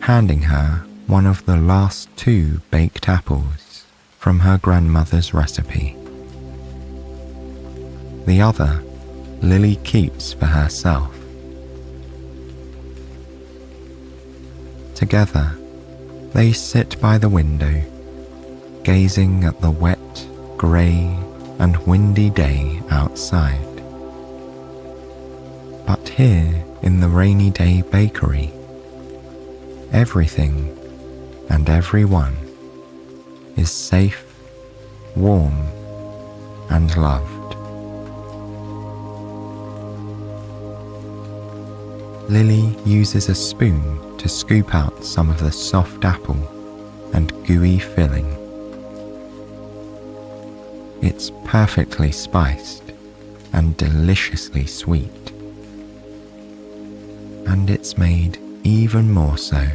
handing her one of the last 2 baked apples from her grandmother's recipe. The other Lily keeps for herself. Together, they sit by the window, gazing at the wet, grey, and windy day outside. But here in the rainy day bakery, everything and everyone is safe, warm, and loved. Lily uses a spoon to scoop out some of the soft apple and gooey filling. It's perfectly spiced and deliciously sweet. And it's made even more so,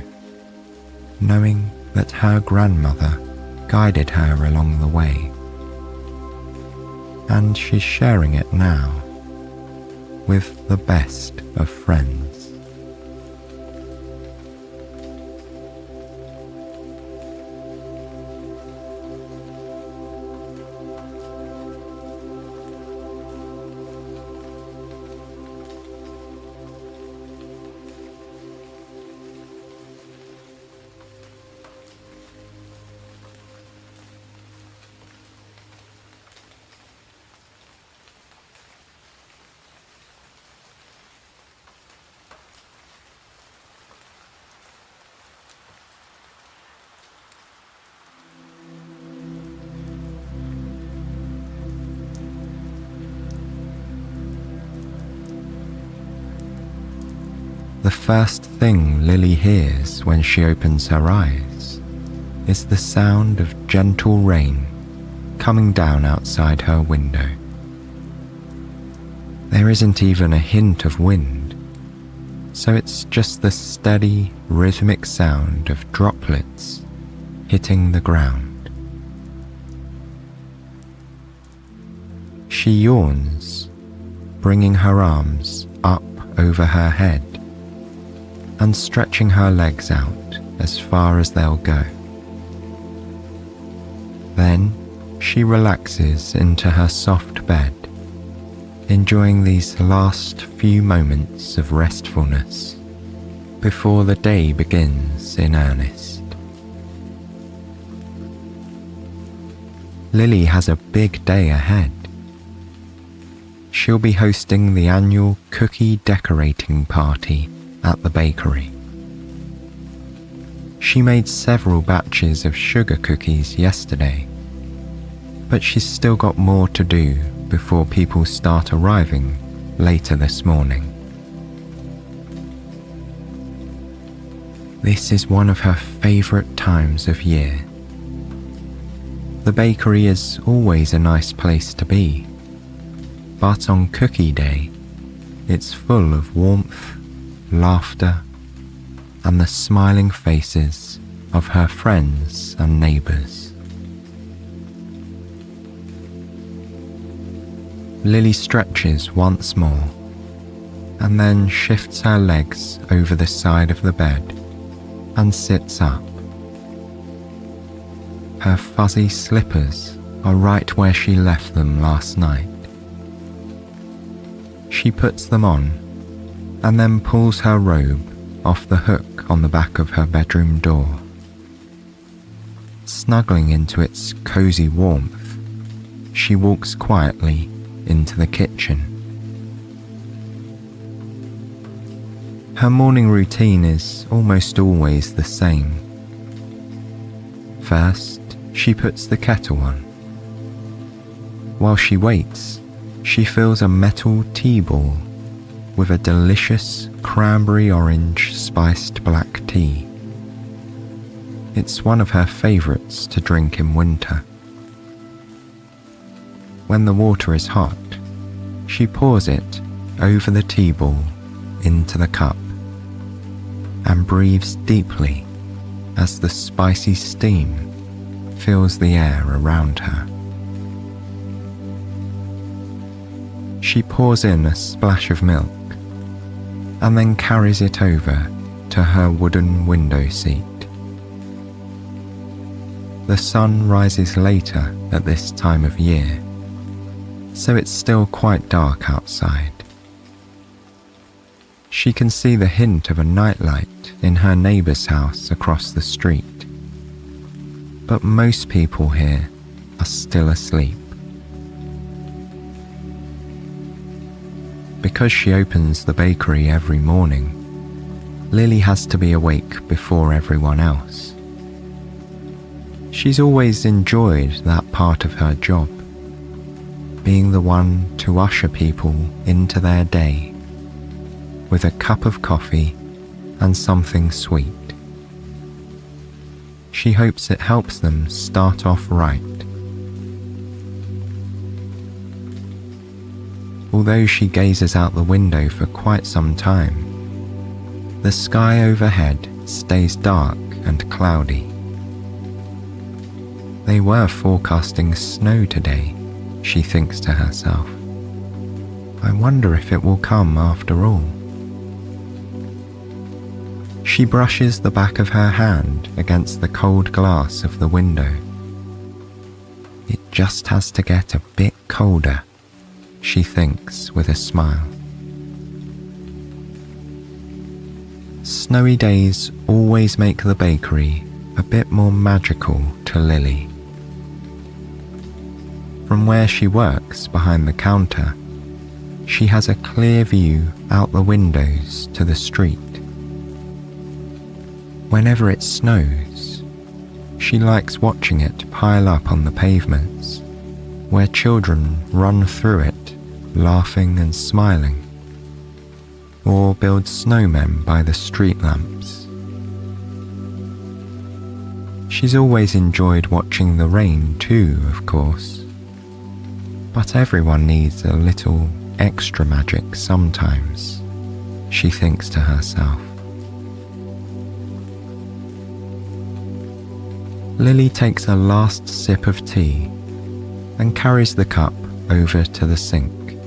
knowing that her grandmother guided her along the way. And she's sharing it now with the best of friends. The first thing Lily hears when she opens her eyes is the sound of gentle rain coming down outside her window. There isn't even a hint of wind, so it's just the steady, rhythmic sound of droplets hitting the ground. She yawns, bringing her arms up over her head and stretching her legs out as far as they'll go. Then she relaxes into her soft bed, enjoying these last few moments of restfulness before the day begins in earnest. Lily has a big day ahead. She'll be hosting the annual cookie decorating party at the bakery. She made several batches of sugar cookies yesterday, but she's still got more to do before people start arriving later this morning. This is one of her favourite times of year. The bakery is always a nice place to be, but on Cookie Day, it's full of warmth, laughter, and the smiling faces of her friends and neighbours. Lily stretches once more, and then shifts her legs over the side of the bed and sits up. Her fuzzy slippers are right where she left them last night. She puts them on and then pulls her robe off the hook on the back of her bedroom door. Snuggling into its cozy warmth, she walks quietly into the kitchen. Her morning routine is almost always the same. First, she puts the kettle on. While she waits, she fills a metal tea ball with a delicious cranberry orange spiced black tea. It's one of her favourites to drink in winter. When the water is hot, She pours it over the tea ball into the cup and breathes deeply as the spicy steam fills the air around her. She pours in a splash of milk and then carries it over to her wooden window seat. The sun rises later at this time of year, so it's still quite dark outside. She can see the hint of a nightlight in her neighbour's house across the street, but most people here are still asleep. Because she opens the bakery every morning, Lily has to be awake before everyone else. She's always enjoyed that part of her job, being the one to usher people into their day with a cup of coffee and something sweet. She hopes it helps them start off right. Although she gazes out the window for quite some time, the sky overhead stays dark and cloudy. They were forecasting snow today, she thinks to herself. I wonder if it will come after all. She brushes the back of her hand against the cold glass of the window. It just has to get a bit colder, she thinks with a smile. Snowy days always make the bakery a bit more magical to Lily. From where she works behind the counter, she has a clear view out the windows to the street. Whenever it snows, she likes watching it pile up on the pavements, where children run through it, laughing and smiling, or build snowmen by the street lamps. She's always enjoyed watching the rain too, of course, but everyone needs a little extra magic sometimes, she thinks to herself. Lily takes a last sip of tea and carries the cup over to the sink.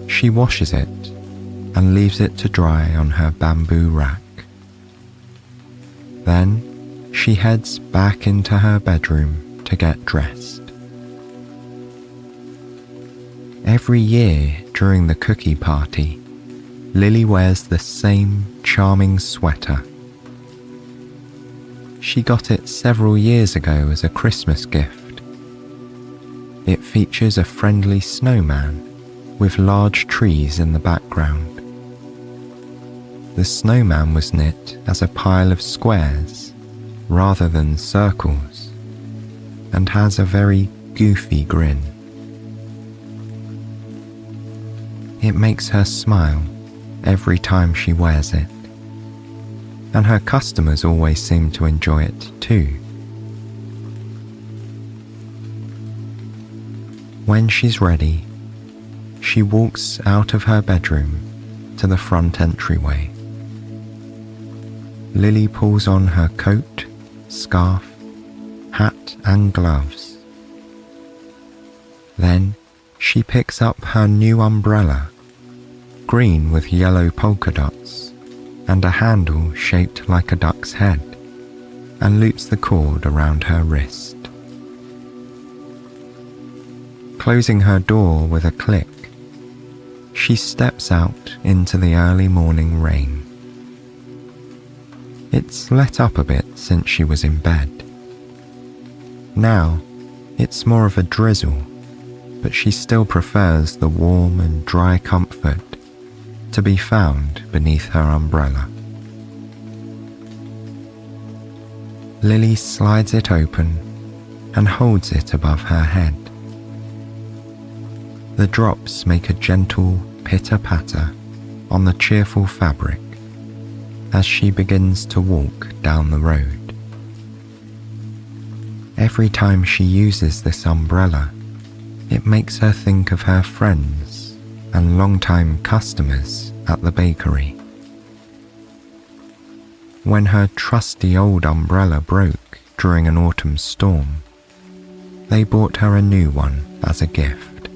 She washes it and leaves it to dry on her bamboo rack. Then she heads back into her bedroom to get dressed. Every year during the cookie party, Lily wears the same charming sweater. She got it several years ago as a Christmas gift. It features a friendly snowman with large trees in the background. The snowman was knit as a pile of squares rather than circles and has a very goofy grin. It makes her smile every time she wears it, and her customers always seem to enjoy it too. When she's ready, she walks out of her bedroom to the front entryway. Lily pulls on her coat, scarf, hat and gloves. Then she picks up her new umbrella, green with yellow polka dots and a handle shaped like a duck's head, and loops the cord around her wrist. Closing her door with a click, she steps out into the early morning rain. It's let up a bit since she was in bed. Now, it's more of a drizzle, but she still prefers the warm and dry comfort to be found beneath her umbrella. Lily slides it open and holds it above her head. The drops make a gentle pitter-patter on the cheerful fabric as she begins to walk down the road. Every time she uses this umbrella, It makes her think of her friends and long-time customers at the bakery. When her trusty old umbrella broke during an autumn storm, they bought her a new one as a gift.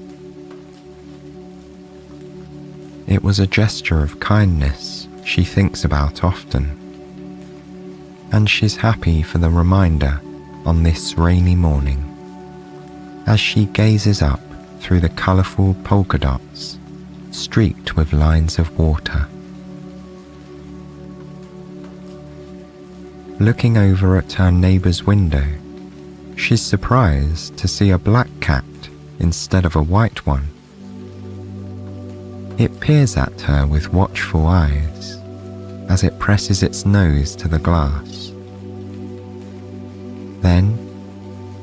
It was a gesture of kindness she thinks about often, and she's happy for the reminder on this rainy morning as she gazes up through the colourful polka dots streaked with lines of water. Looking over at her neighbour's window, she's surprised to see a black cat instead of a white one. It peers at her with watchful eyes as it presses its nose to the glass. Then,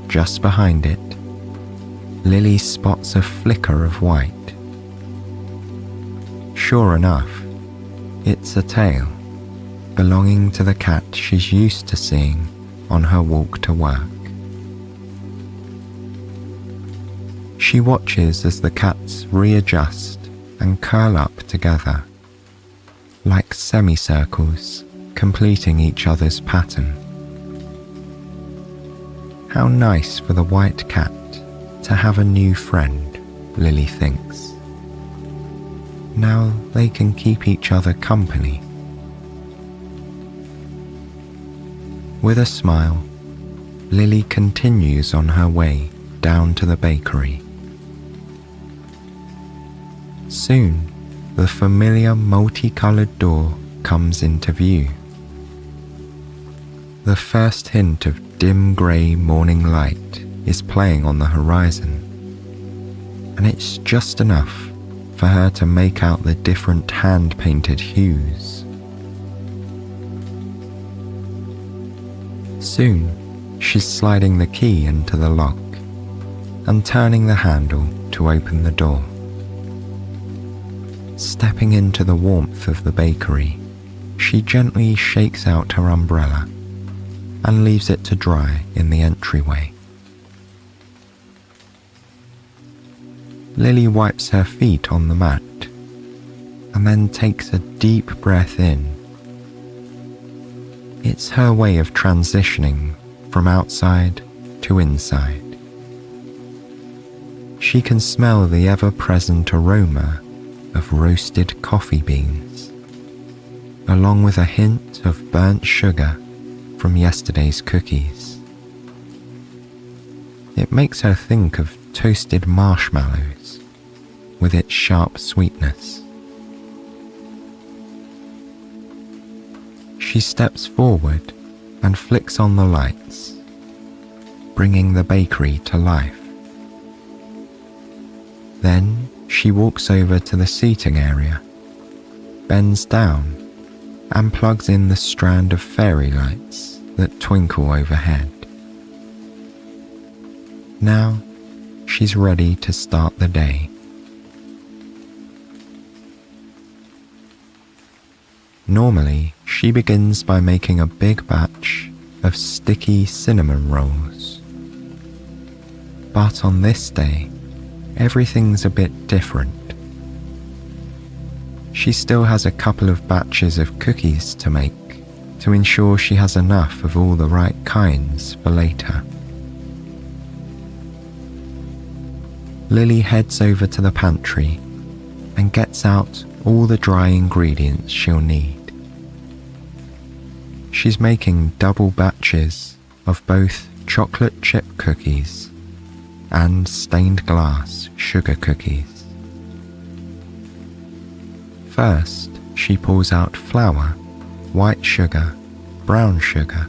just behind it, Lily spots a flicker of white. Sure enough, it's a tail belonging to the cat she's used to seeing on her walk to work. She watches as the cats readjust and curl up together, like semicircles completing each other's pattern. How nice for the white cat to have a new friend, Lily thinks. Now they can keep each other company. With a smile, Lily continues on her way down to the bakery. Soon, the familiar multicoloured door comes into view. The first hint of dim grey morning light is playing on the horizon, and it's just enough for her to make out the different hand-painted hues. Soon, she's sliding the key into the lock and turning the handle to open the door. Stepping into the warmth of the bakery, she gently shakes out her umbrella and leaves it to dry in the entryway. Lily wipes her feet on the mat and then takes a deep breath in. It's her way of transitioning from outside to inside. She can smell the ever-present aroma of roasted coffee beans, along with a hint of burnt sugar from yesterday's cookies. It makes her think of toasted marshmallows with its sharp sweetness. She steps forward and flicks on the lights, bringing the bakery to life. Then she walks over to the seating area, bends down, and plugs in the strand of fairy lights that twinkle overhead. Now, she's ready to start the day. Normally, she begins by making a big batch of sticky cinnamon rolls. But on this day, everything's a bit different. She still has a couple of batches of cookies to make to ensure she has enough of all the right kinds for later. Lily heads over to the pantry and gets out all the dry ingredients she'll need. She's making double batches of both chocolate chip cookies and stained glass sugar cookies. First, she pulls out flour, white sugar, brown sugar,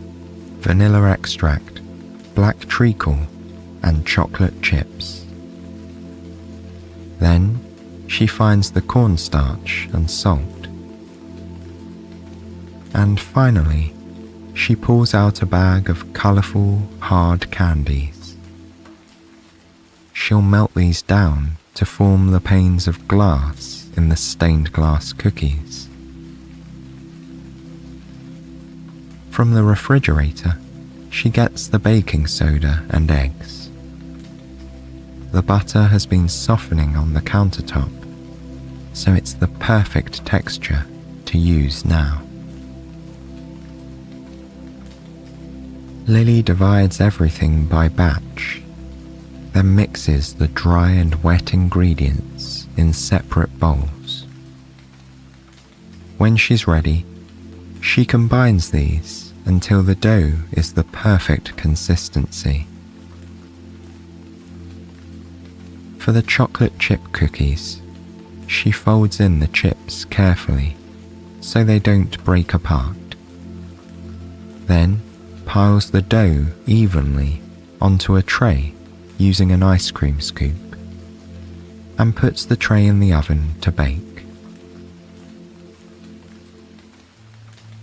vanilla extract, black treacle, and chocolate chips. Then, she finds the cornstarch and salt. And finally, she pulls out a bag of colourful, hard candies. She'll melt these down to form the panes of glass in the stained glass cookies. From the refrigerator, she gets the baking soda and eggs. the butter has been softening on the countertop, so it's the perfect texture to use now. Lily divides everything by batch, then mixes the dry and wet ingredients in separate bowls. When she's ready, she combines these until the dough is the perfect consistency. For the chocolate chip cookies, she folds in the chips carefully so they don't break apart. Then piles the dough evenly onto a tray using an ice cream scoop and puts the tray in the oven to bake.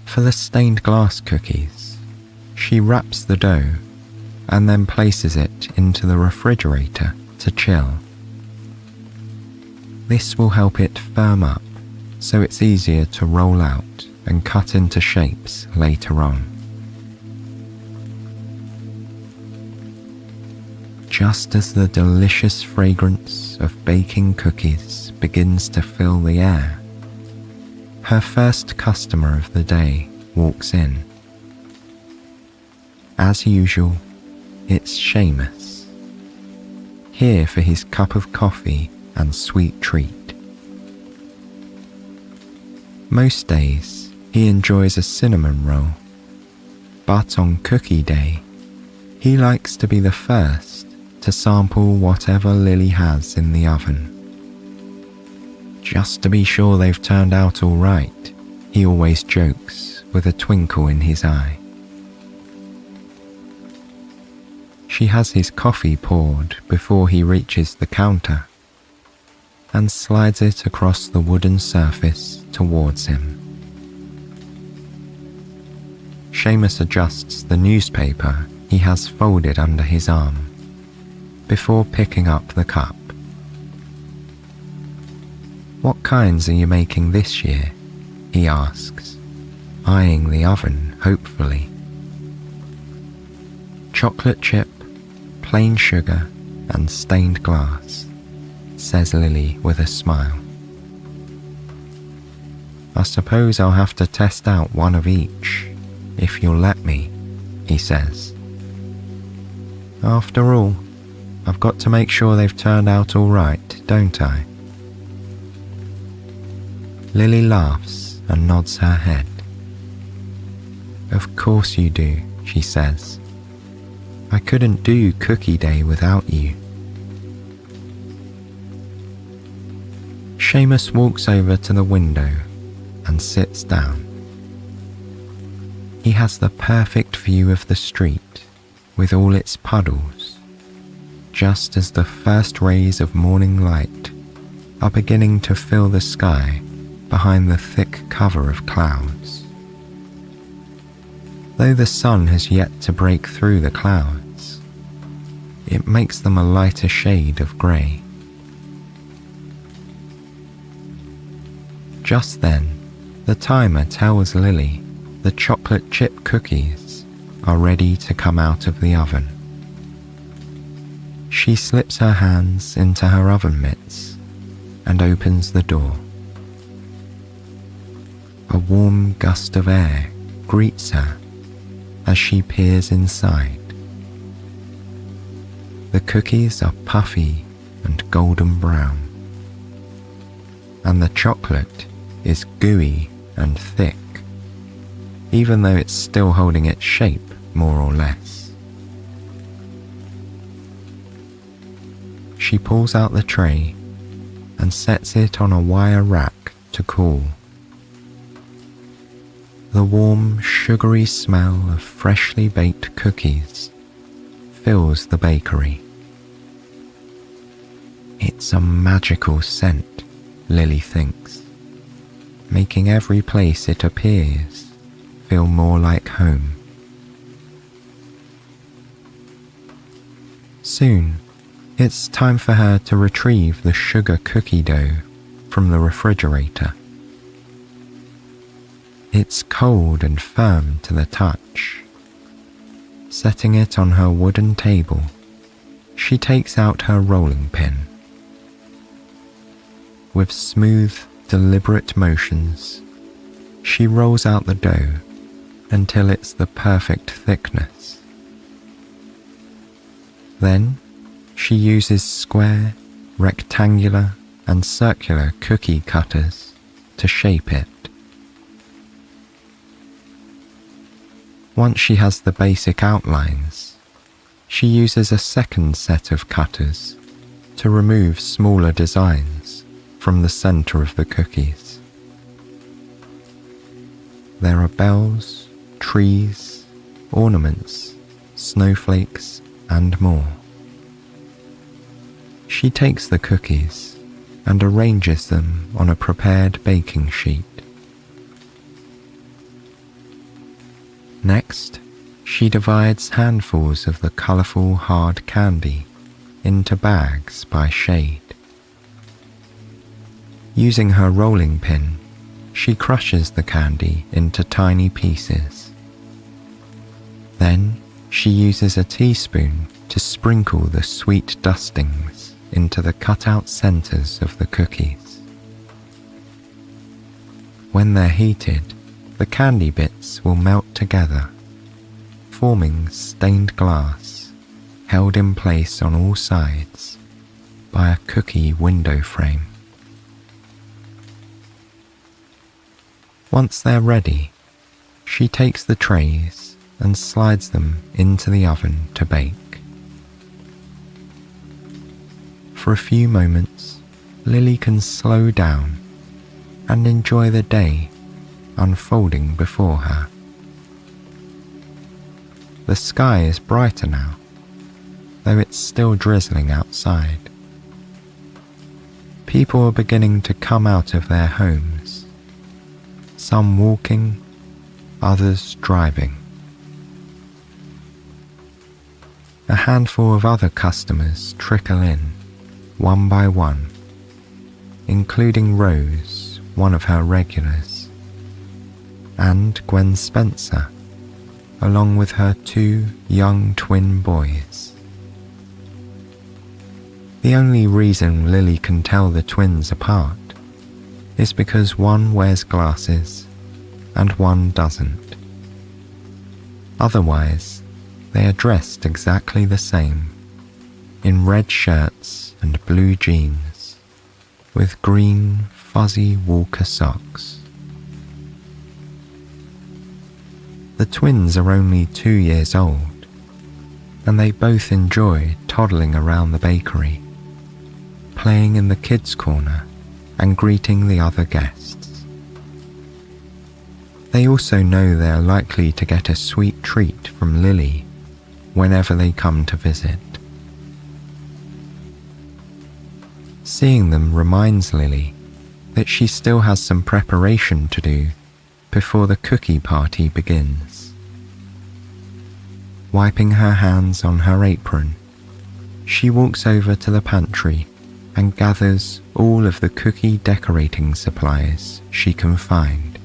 For the stained glass cookies, she wraps the dough and then places it into the refrigerator to chill. This will help it firm up so it's easier to roll out and cut into shapes later on. Just as the delicious fragrance of baking cookies begins to fill the air, her first customer of the day walks in. As usual, it's Seamus, here for his cup of coffee and sweet treat. Most days, he enjoys a cinnamon roll, but on cookie day, he likes to be the first to sample whatever Lily has in the oven. Just to be sure they've turned out all right, he always jokes with a twinkle in his eye. She has his coffee poured before he reaches the counter and slides it across the wooden surface towards him. Seamus adjusts the newspaper he has folded under his arm before picking up the cup. "What kinds are you making this year?" he asks, eyeing the oven hopefully. "Chocolate chip, plain sugar, and stained glass," says Lily with a smile. "I suppose I'll have to test out one of each, if you'll let me," he says. "After all, I've got to make sure they've turned out all right, don't I?" Lily laughs and nods her head. "Of course you do," she says. "I couldn't do cookie day without you." Seamus walks over to the window and sits down. He has the perfect view of the street with all its puddles, just as the first rays of morning light are beginning to fill the sky behind the thick cover of clouds. Though the sun has yet to break through the clouds, it makes them a lighter shade of grey. Just then, the timer tells Lily the chocolate chip cookies are ready to come out of the oven. She slips her hands into her oven mitts and opens the door. A warm gust of air greets her as she peers inside. The cookies are puffy and golden brown, and the chocolate is gooey and thick, even though it's still holding its shape more or less. She pulls out the tray and sets it on a wire rack to cool. The warm, sugary smell of freshly baked cookies fills the bakery. It's a magical scent, Lily thinks, making every place it appears feel more like home. Soon, it's time for her to retrieve the sugar cookie dough from the refrigerator. It's cold and firm to the touch. Setting it on her wooden table, She takes out her rolling pin. With smooth, deliberate motions, she rolls out the dough until it's the perfect thickness. Then, she uses square, rectangular, and circular cookie cutters to shape it. Once she has the basic outlines, she uses a second set of cutters to remove smaller designs from the center of the cookies. There are bells, trees, ornaments, snowflakes, and more. She takes the cookies and arranges them on a prepared baking sheet. Next, she divides handfuls of the colourful hard candy into bags by shade. Using her rolling pin, she crushes the candy into tiny pieces. Then, she uses a teaspoon to sprinkle the sweet dustings into the cut-out centres of the cookies. When they're heated, the candy bits will melt together, forming stained glass held in place on all sides by a cookie window frame. Once they're ready, she takes the trays and slides them into the oven to bake. For a few moments, Lily can slow down and enjoy the day unfolding before her. The sky is brighter now, though it's still drizzling outside. People are beginning to come out of their homes, some walking, others driving. A handful of other customers trickle in, one by one, including Rose, one of her regulars, and Gwen Spencer, along with her 2 young twin boys. The only reason Lily can tell the twins apart is because one wears glasses and one doesn't. Otherwise, they are dressed exactly the same, in red shirts and blue jeans, with green, fuzzy Walker socks. The twins are only 2 years old, and they both enjoy toddling around the bakery, playing in the kids' corner and greeting the other guests. They also know they are likely to get a sweet treat from Lily whenever they come to visit. Seeing them reminds Lily that she still has some preparation to do before the cookie party begins. Wiping her hands on her apron, she walks over to the pantry and gathers all of the cookie decorating supplies she can find.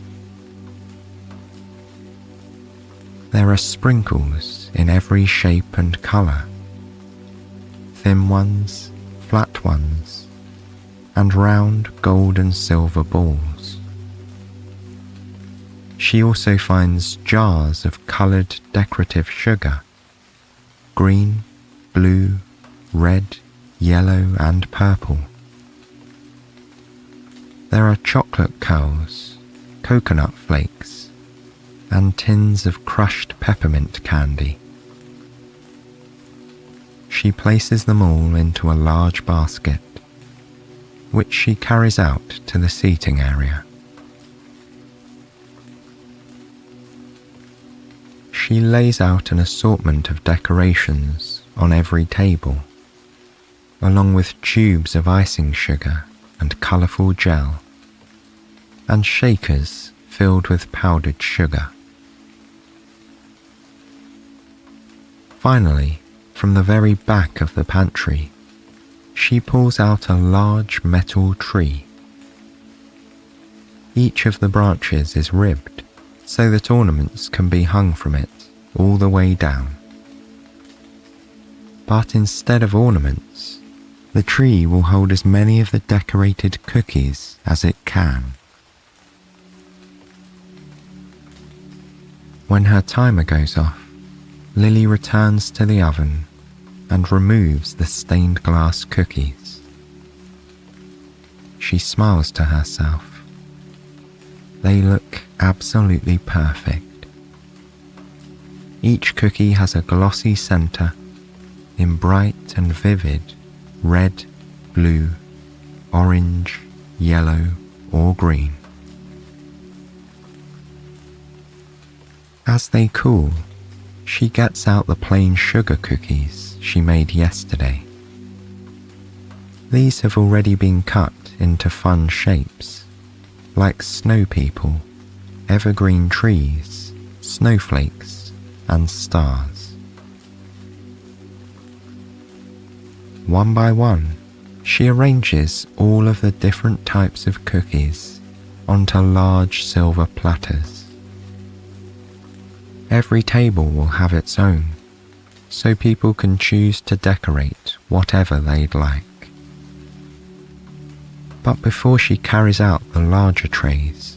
There are sprinkles in every shape and colour, thin ones, flat ones, and round gold and silver balls. She also finds jars of coloured decorative sugar, green, blue, red, yellow and purple. There are chocolate curls, coconut flakes, and tins of crushed peppermint candy. She places them all into a large basket, which she carries out to the seating area. She lays out an assortment of decorations on every table, along with tubes of icing sugar and colourful gel, and shakers filled with powdered sugar. Finally, from the very back of the pantry, she pulls out a large metal tree. Each of the branches is ribbed so that ornaments can be hung from it all the way down. But instead of ornaments, the tree will hold as many of the decorated cookies as it can. When her timer goes off, Lily returns to the oven and removes the stained glass cookies. She smiles to herself. They look absolutely perfect. Each cookie has a glossy center in bright and vivid red, blue, orange, yellow, or green. As they cool, she gets out the plain sugar cookies she made yesterday. These have already been cut into fun shapes, like snow people, evergreen trees, snowflakes, and stars. One by one, she arranges all of the different types of cookies onto large silver platters. Every table will have its own, so people can choose to decorate whatever they'd like. But before she carries out the larger trays,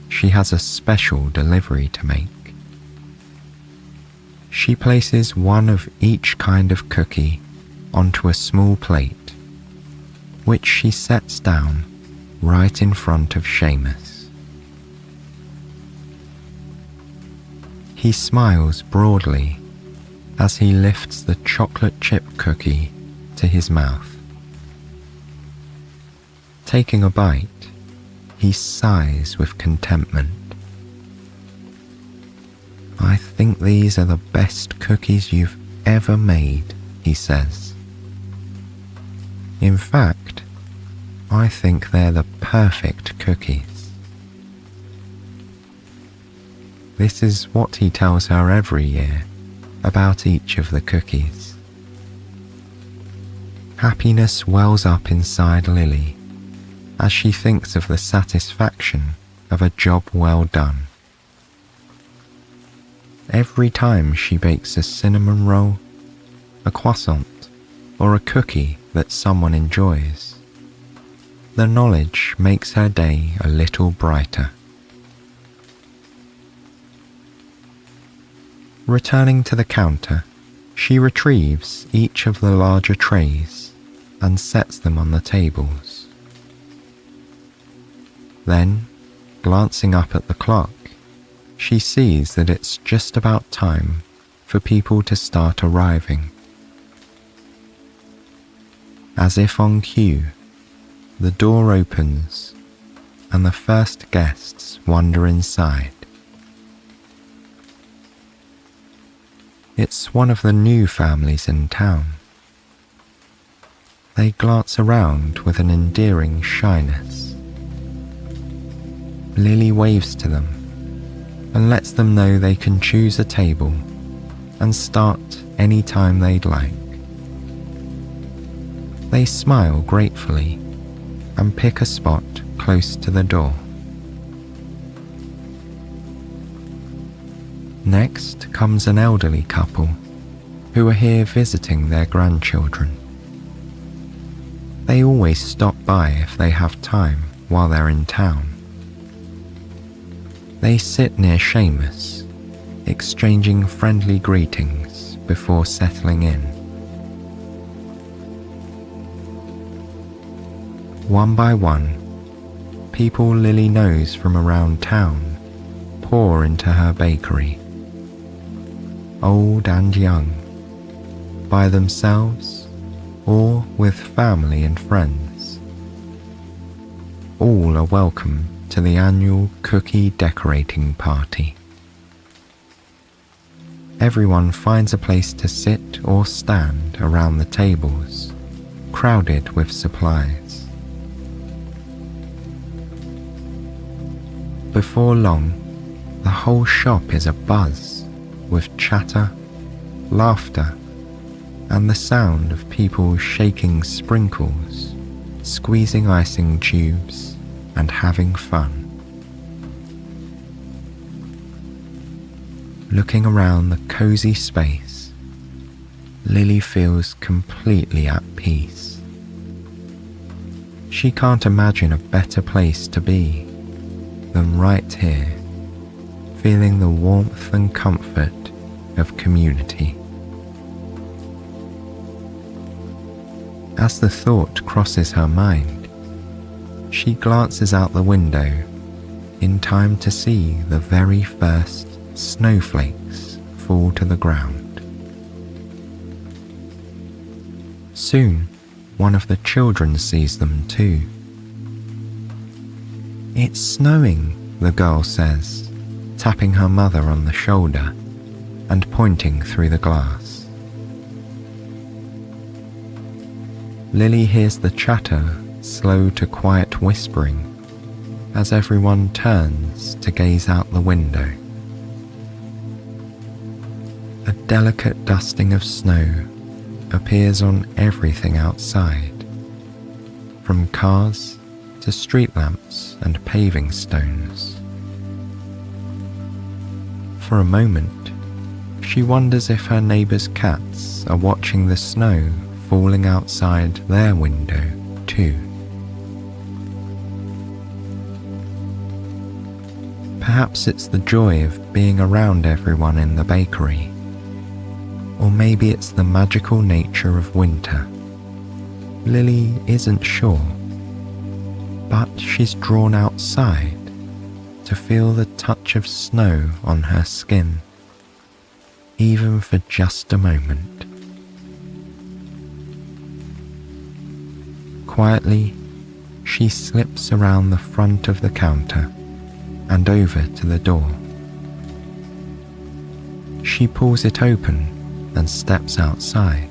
she has a special delivery to make. She places one of each kind of cookie onto a small plate, which she sets down right in front of Seamus. He smiles broadly as he lifts the chocolate chip cookie to his mouth. Taking a bite, he sighs with contentment. "I think these are the best cookies you've ever made," he says. "In fact, I think they're the perfect cookies." This is what he tells her every year about each of the cookies. Happiness wells up inside Lily as she thinks of the satisfaction of a job well done. Every time she bakes a cinnamon roll, a croissant, or a cookie that someone enjoys, the knowledge makes her day a little brighter. Returning to the counter, she retrieves each of the larger trays and sets them on the tables. Then, glancing up at the clock, she sees that it's just about time for people to start arriving. As if on cue, the door opens and the first guests wander inside. It's one of the new families in town. They glance around with an endearing shyness. Lily waves to them and lets them know they can choose a table and start any time they'd like. They smile gratefully and pick a spot close to the door. Next comes an elderly couple who are here visiting their grandchildren. They always stop by if they have time while they're in town. They sit near Seamus, exchanging friendly greetings before settling in. One by one, people Lily knows from around town pour into her bakery. Old and young, by themselves or with family and friends. All are welcome to the annual cookie decorating party. Everyone finds a place to sit or stand around the tables, crowded with supplies. Before long, the whole shop is abuzz with chatter, laughter, and the sound of people shaking sprinkles, squeezing icing tubes, and having fun. Looking around the cozy space, Lily feels completely at peace. She can't imagine a better place to be than right here, feeling the warmth and comfort of community. As the thought crosses her mind, she glances out the window in time to see the very first snowflakes fall to the ground. Soon, one of the children sees them too. "It's snowing," the girl says, tapping her mother on the shoulder and pointing through the glass. Lily hears the chatter slow to quiet whispering as everyone turns to gaze out the window. A delicate dusting of snow appears on everything outside, from cars to street lamps and paving stones. For a moment, she wonders if her neighbour's cats are watching the snow falling outside their window too. Perhaps it's the joy of being around everyone in the bakery, or maybe it's the magical nature of winter. Lily isn't sure, but she's drawn outside to feel the touch of snow on her skin, even for just a moment. Quietly, she slips around the front of the counter and over to the door. She pulls it open and steps outside.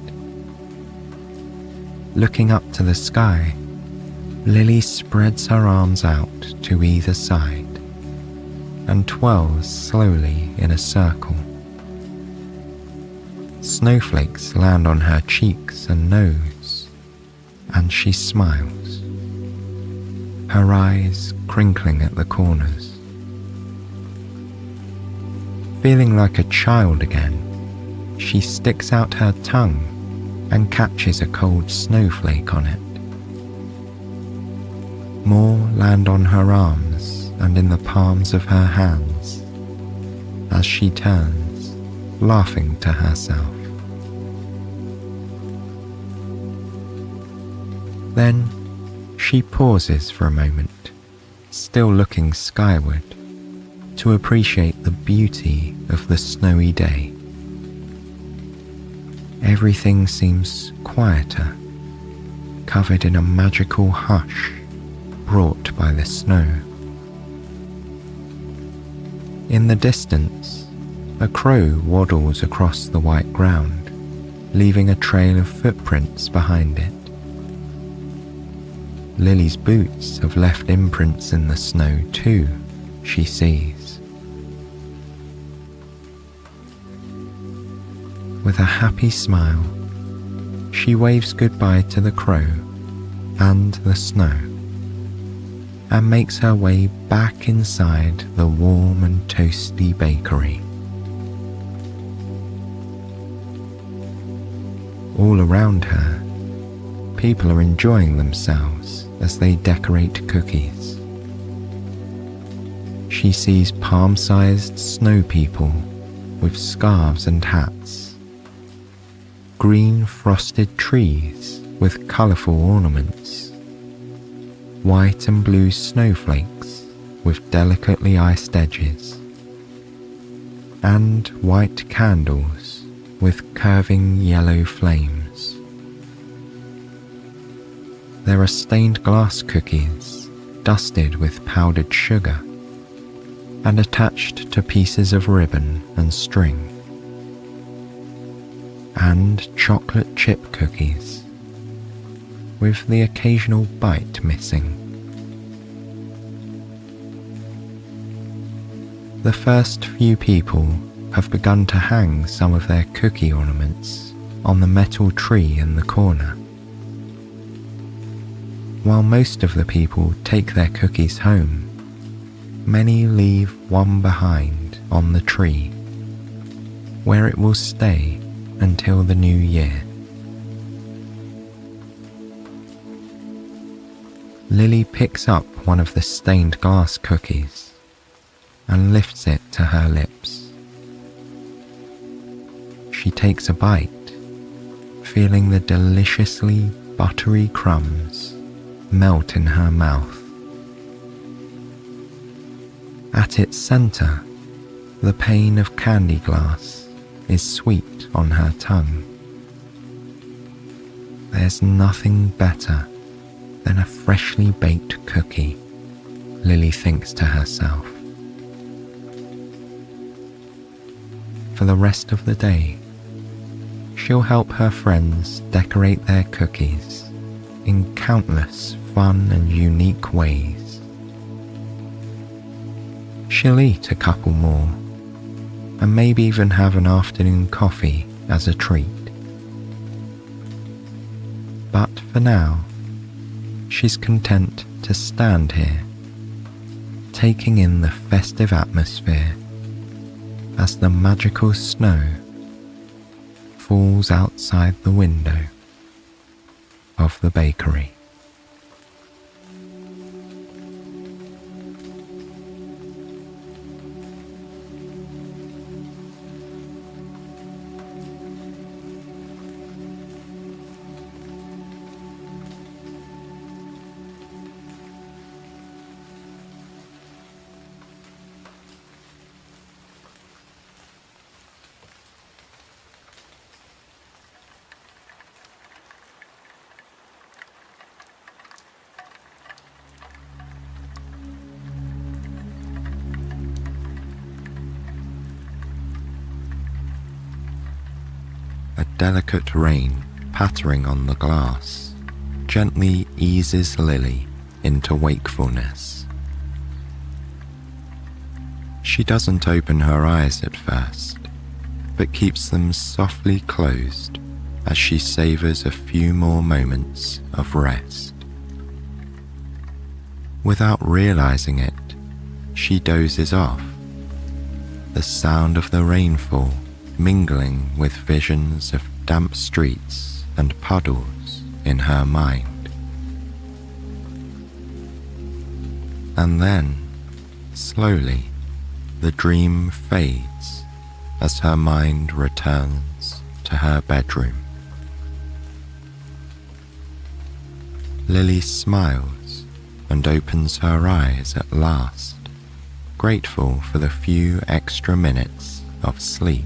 Looking up to the sky, Lily spreads her arms out to either side and twirls slowly in a circle. Snowflakes land on her cheeks and nose, and she smiles, her eyes crinkling at the corners. Feeling like a child again, she sticks out her tongue and catches a cold snowflake on it. More land on her arms and in the palms of her hands as she turns, laughing to herself. Then she pauses for a moment, still looking skyward, to appreciate the beauty of the snowy day. Everything seems quieter, covered in a magical hush brought by the snow. In the distance, a crow waddles across the white ground, leaving a trail of footprints behind it. Lily's boots have left imprints in the snow too, she sees. With a happy smile, she waves goodbye to the crow and the snow, and makes her way back inside the warm and toasty bakery. All around her, people are enjoying themselves as they decorate cookies. She sees palm-sized snow people with scarves and hats, green frosted trees with colourful ornaments, white and blue snowflakes with delicately iced edges, and white candles with curving yellow flames. There are stained glass cookies dusted with powdered sugar and attached to pieces of ribbon and string, and chocolate chip cookies with the occasional bite missing. The first few people have begun to hang some of their cookie ornaments on the metal tree in the corner. While most of the people take their cookies home, many leave one behind on the tree, where it will stay until the new year. Lily picks up one of the stained glass cookies and lifts it to her lips. She takes a bite, feeling the deliciously buttery crumbs melt in her mouth. At its center, the pane of candy glass is sweet on her tongue. There's nothing better than a freshly baked cookie, Lily thinks to herself. For the rest of the day, she'll help her friends decorate their cookies in countless fun and unique ways. She'll eat a couple more, and maybe even have an afternoon coffee as a treat. But for now, she's content to stand here, taking in the festive atmosphere as the magical snow falls outside the window of the bakery. A delicate rain pattering on the glass gently eases Lily into wakefulness. She doesn't open her eyes at first, but keeps them softly closed as she savors a few more moments of rest. Without realizing it, she dozes off, the sound of the rainfall mingling with visions of damp streets and puddles in her mind. And then, slowly, the dream fades as her mind returns to her bedroom. Lily smiles and opens her eyes at last, grateful for the few extra minutes of sleep.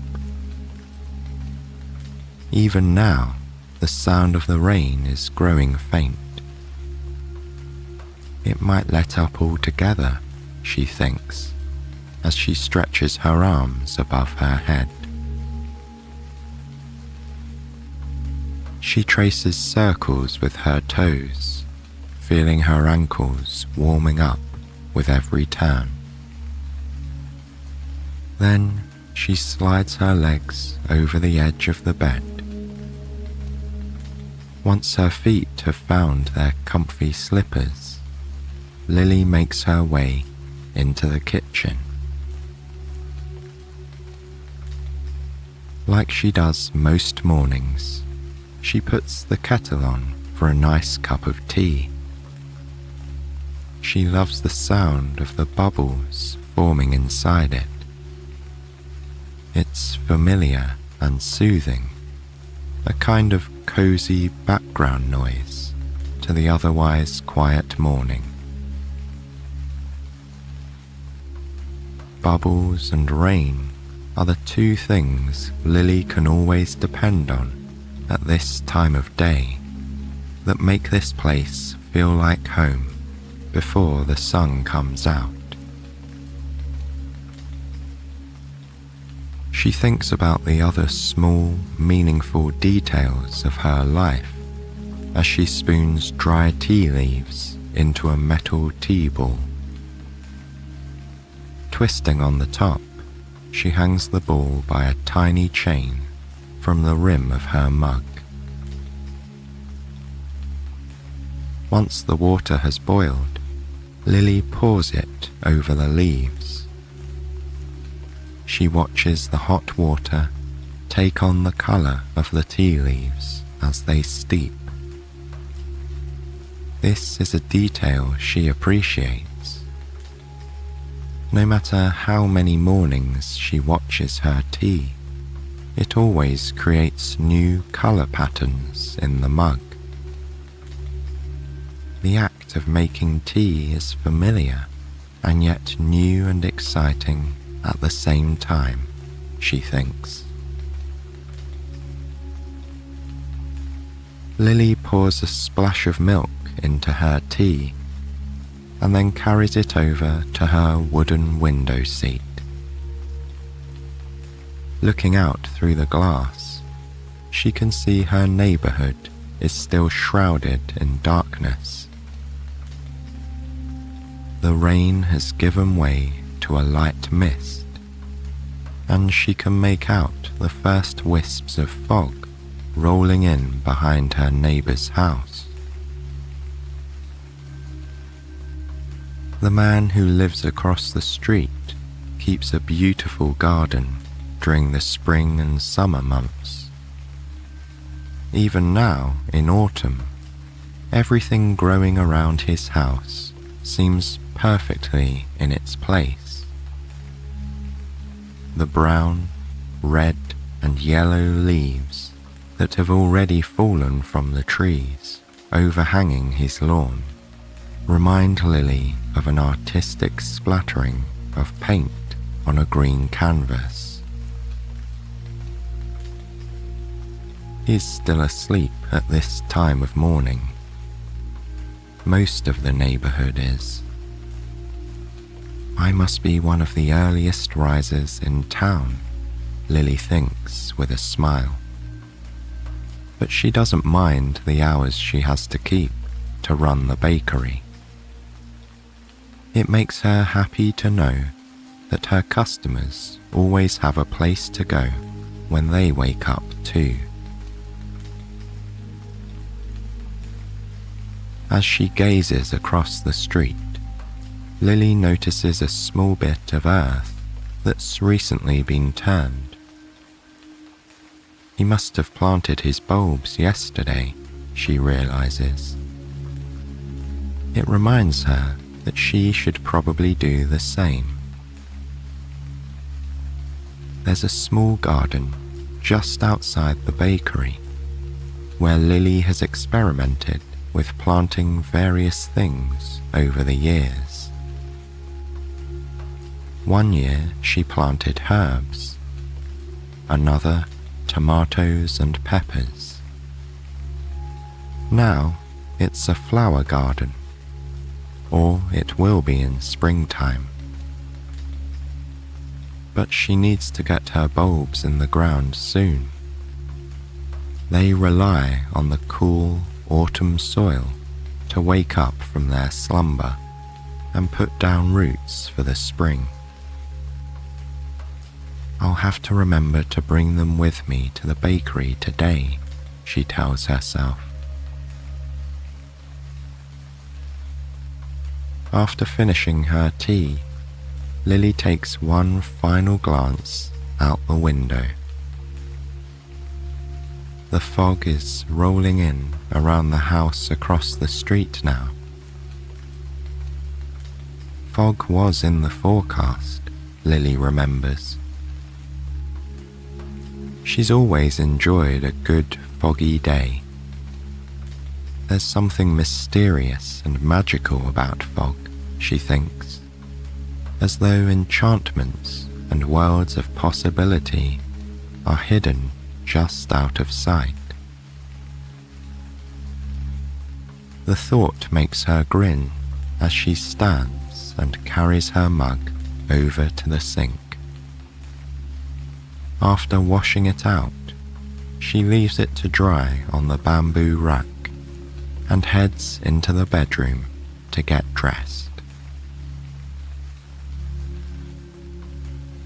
Even now, the sound of the rain is growing faint. It might let up altogether, she thinks, as she stretches her arms above her head. She traces circles with her toes, feeling her ankles warming up with every turn. Then she slides her legs over the edge of the bed. Once her feet have found their comfy slippers, Lily makes her way into the kitchen. Like she does most mornings, she puts the kettle on for a nice cup of tea. She loves the sound of the bubbles forming inside it. It's familiar and soothing, a kind of cozy background noise to the otherwise quiet morning. Bubbles and rain are the two things Lily can always depend on at this time of day that make this place feel like home before the sun comes out. She thinks about the other small, meaningful details of her life as she spoons dry tea leaves into a metal tea ball. Twisting on the top, she hangs the ball by a tiny chain from the rim of her mug. Once the water has boiled, Lily pours it over the leaves. She watches the hot water take on the colour of the tea leaves as they steep. This is a detail she appreciates. No matter how many mornings she watches her tea, it always creates new colour patterns in the mug. The act of making tea is familiar and yet new and exciting at the same time, she thinks. Lily pours a splash of milk into her tea and then carries it over to her wooden window seat. Looking out through the glass, she can see her neighbourhood is still shrouded in darkness. The rain has given way to a light mist, and she can make out the first wisps of fog rolling in behind her neighbour's house. The man who lives across the street keeps a beautiful garden during the spring and summer months. Even now, in autumn, everything growing around his house seems perfectly in its place. The brown, red, and yellow leaves that have already fallen from the trees overhanging his lawn remind Lily of an artistic splattering of paint on a green canvas. He's still asleep at this time of morning. Most of the neighbourhood is. I must be one of the earliest risers in town, Lily thinks with a smile. But she doesn't mind the hours she has to keep to run the bakery. It makes her happy to know that her customers always have a place to go when they wake up too. As she gazes across the street, Lily notices a small bit of earth that's recently been turned. He must have planted his bulbs yesterday, she realizes. It reminds her that she should probably do the same. There's a small garden just outside the bakery where Lily has experimented with planting various things over the years. One year she planted herbs, another tomatoes and peppers. Now it's a flower garden, or it will be in springtime. But she needs to get her bulbs in the ground soon. They rely on the cool autumn soil to wake up from their slumber and put down roots for the spring. I'll have to remember to bring them with me to the bakery today, she tells herself. After finishing her tea, Lily takes one final glance out the window. The fog is rolling in around the house across the street now. Fog was in the forecast, Lily remembers. She's always enjoyed a good foggy day. There's something mysterious and magical about fog, she thinks, as though enchantments and worlds of possibility are hidden just out of sight. The thought makes her grin as she stands and carries her mug over to the sink. After washing it out, she leaves it to dry on the bamboo rack and heads into the bedroom to get dressed.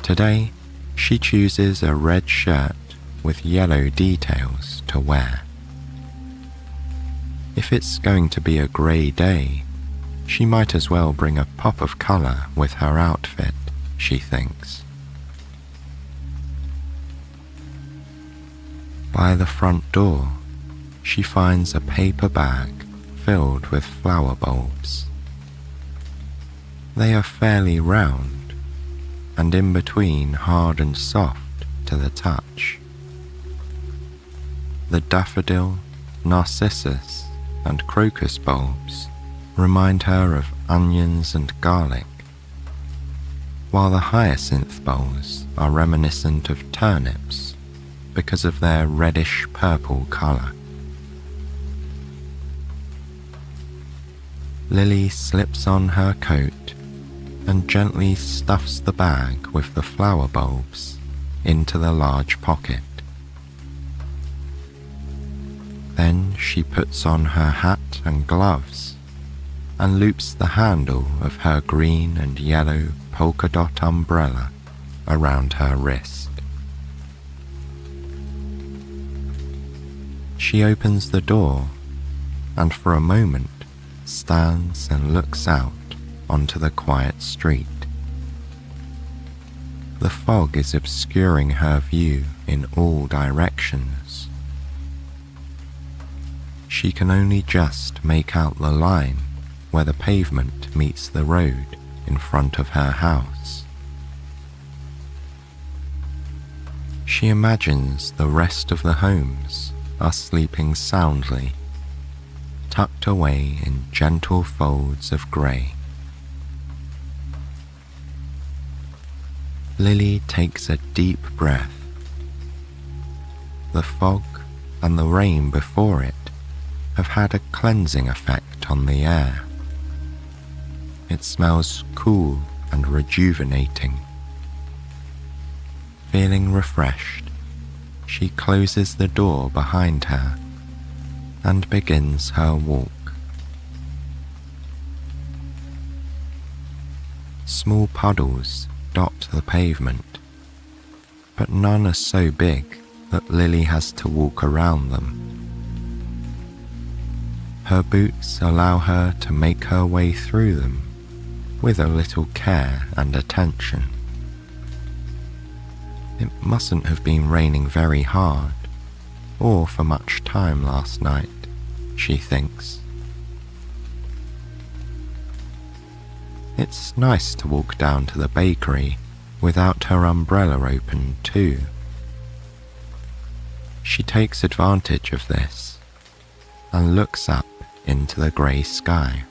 Today, she chooses a red shirt with yellow details to wear. If it's going to be a grey day, she might as well bring a pop of colour with her outfit, she thinks. By the front door, she finds a paper bag filled with flower bulbs. They are fairly round, and in between hard and soft to the touch. The daffodil, narcissus, and crocus bulbs remind her of onions and garlic, while the hyacinth bowls are reminiscent of turnips because of their reddish-purple colour. Lily slips on her coat and gently stuffs the bag with the flower bulbs into the large pocket. Then she puts on her hat and gloves and loops the handle of her green and yellow polka dot umbrella around her wrist. She opens the door and for a moment stands and looks out onto the quiet street. The fog is obscuring her view in all directions. She can only just make out the line where the pavement meets the road in front of her house. She imagines the rest of the homes are sleeping soundly, tucked away in gentle folds of grey. Lily takes a deep breath. The fog and the rain before it have had a cleansing effect on the air. It smells cool and rejuvenating. Feeling refreshed, she closes the door behind her and begins her walk. Small puddles dot the pavement, but none are so big that Lily has to walk around them. Her boots allow her to make her way through them with a little care and attention. It mustn't have been raining very hard or for much time last night, she thinks. It's nice to walk down to the bakery without her umbrella open too. She takes advantage of this and looks up into the grey sky.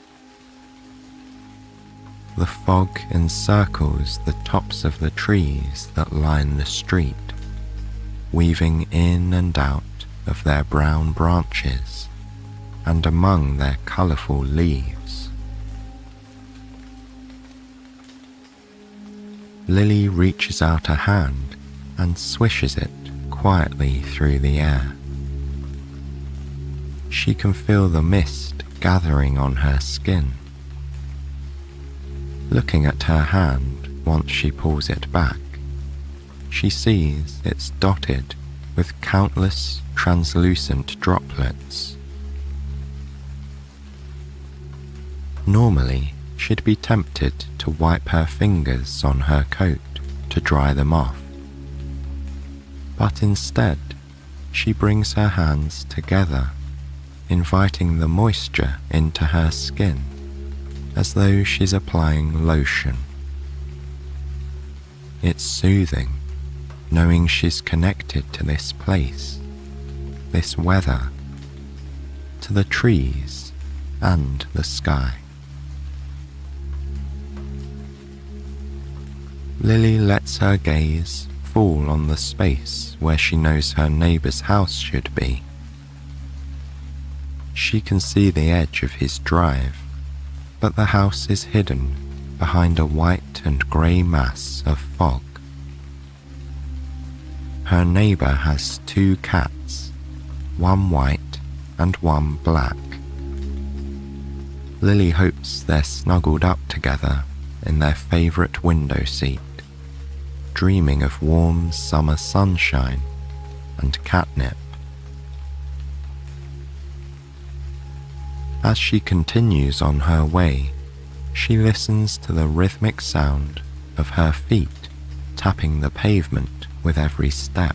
The fog encircles the tops of the trees that line the street, weaving in and out of their brown branches and among their colourful leaves. Lily reaches out a hand and swishes it quietly through the air. She can feel the mist gathering on her skin. Looking at her hand once she pulls it back, she sees it's dotted with countless translucent droplets. Normally, she'd be tempted to wipe her fingers on her coat to dry them off. But instead, she brings her hands together, inviting the moisture into her skin as though she's applying lotion. It's soothing, knowing she's connected to this place, this weather, to the trees and the sky. Lily lets her gaze fall on the space where she knows her neighbour's house should be. She can see the edge of his drive, but the house is hidden behind a white and grey mass of fog. Her neighbour has 2 cats, one white and one black. Lily hopes they're snuggled up together in their favourite window seat, dreaming of warm summer sunshine and catnip. As she continues on her way, she listens to the rhythmic sound of her feet tapping the pavement with every step.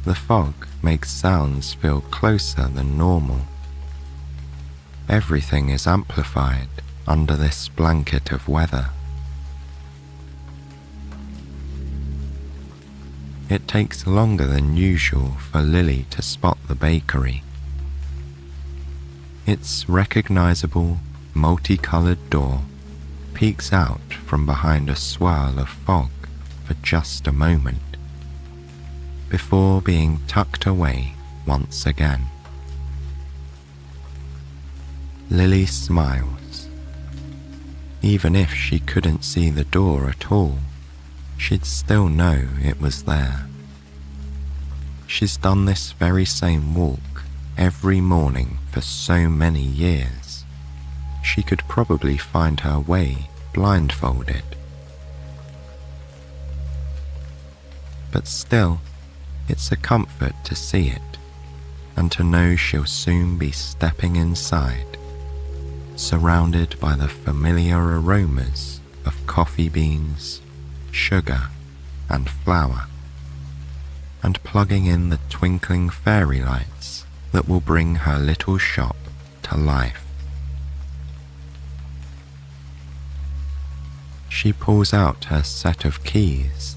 The fog makes sounds feel closer than normal. Everything is amplified under this blanket of weather. It takes longer than usual for Lily to spot the bakery. Its recognizable, multicolored door peeks out from behind a swirl of fog for just a moment, before being tucked away once again. Lily smiles. Even if she couldn't see the door at all, she'd still know it was there. She's done this very same walk every morning for so many years. She could probably find her way blindfolded. But still, it's a comfort to see it, and to know she'll soon be stepping inside, surrounded by the familiar aromas of coffee beans, sugar, and flour, and plugging in the twinkling fairy lights that will bring her little shop to life. She pulls out her set of keys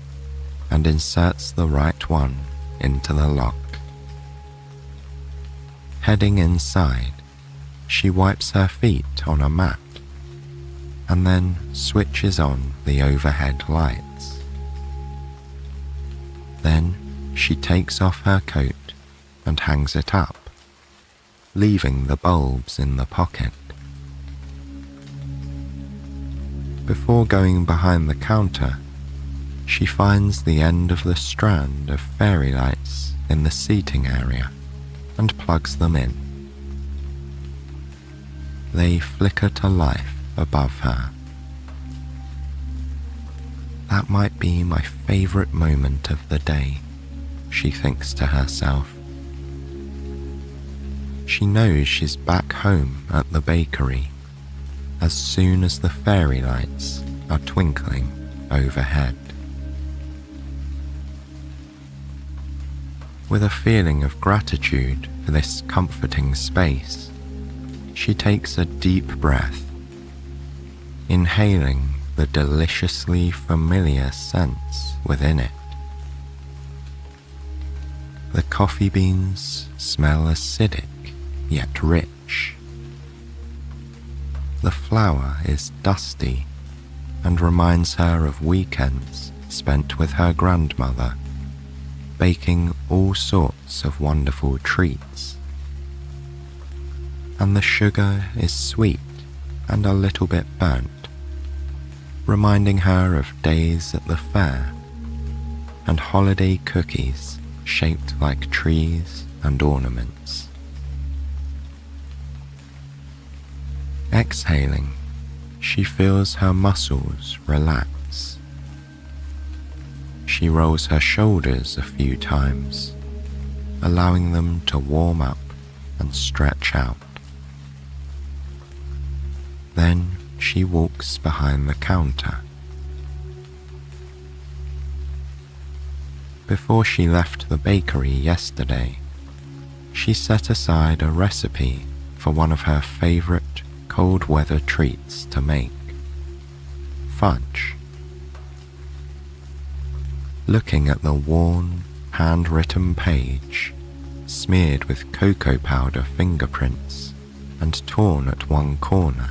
and inserts the right one into the lock. Heading inside, she wipes her feet on a mat and then switches on the overhead lights. Then she takes off her coat and hangs it up, leaving the bulbs in the pocket. Before going behind the counter, she finds the end of the strand of fairy lights in the seating area and plugs them in. They flicker to life above her. That might be my favorite moment of the day, she thinks to herself. She knows she's back home at the bakery as soon as the fairy lights are twinkling overhead. With a feeling of gratitude for this comforting space, she takes a deep breath, inhaling the deliciously familiar scents within it. The coffee beans smell acidic yet rich. The flour is dusty and reminds her of weekends spent with her grandmother, baking all sorts of wonderful treats. And the sugar is sweet and a little bit burnt, reminding her of days at the fair and holiday cookies shaped like trees and ornaments. Exhaling, she feels her muscles relax. She rolls her shoulders a few times, allowing them to warm up and stretch out. Then she walks behind the counter. Before she left the bakery yesterday, she set aside a recipe for one of her favorite cold weather treats to make: fudge. Looking at the worn, handwritten page, smeared with cocoa powder fingerprints and torn at one corner,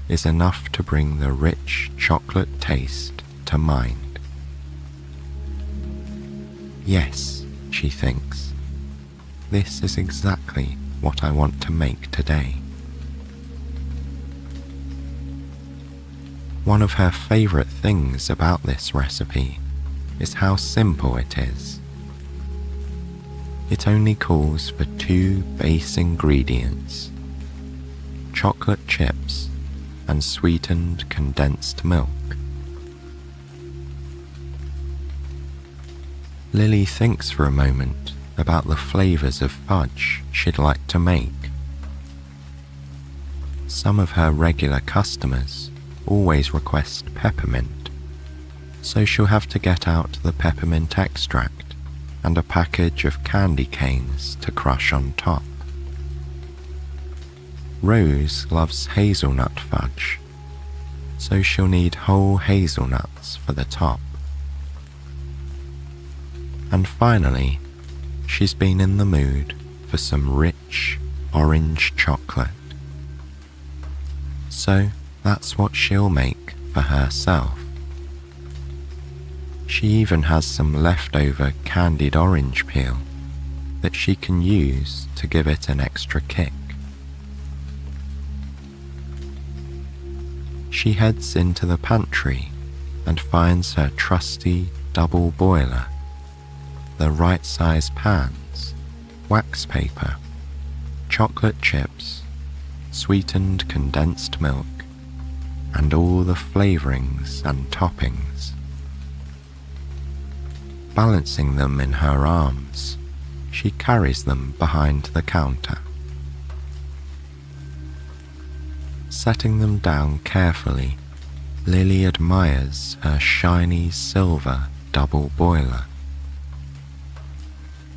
is enough to bring the rich chocolate taste to mind. Yes, she thinks, this is exactly what I want to make today. One of her favorite things about this recipe is how simple it is. It only calls for 2 base ingredients: chocolate chips and sweetened condensed milk. Lily thinks for a moment about the flavors of fudge she'd like to make. Some of her regular customers always request peppermint, so she'll have to get out the peppermint extract and a package of candy canes to crush on top. Rose loves hazelnut fudge, so she'll need whole hazelnuts for the top. And finally, she's been in the mood for some rich orange chocolate. So that's what she'll make for herself. She even has some leftover candied orange peel that she can use to give it an extra kick. She heads into the pantry and finds her trusty double boiler, the right size pans, wax paper, chocolate chips, sweetened condensed milk, and all the flavorings and toppings. Balancing them in her arms, she carries them behind the counter. Setting them down carefully, Lily admires her shiny silver double boiler.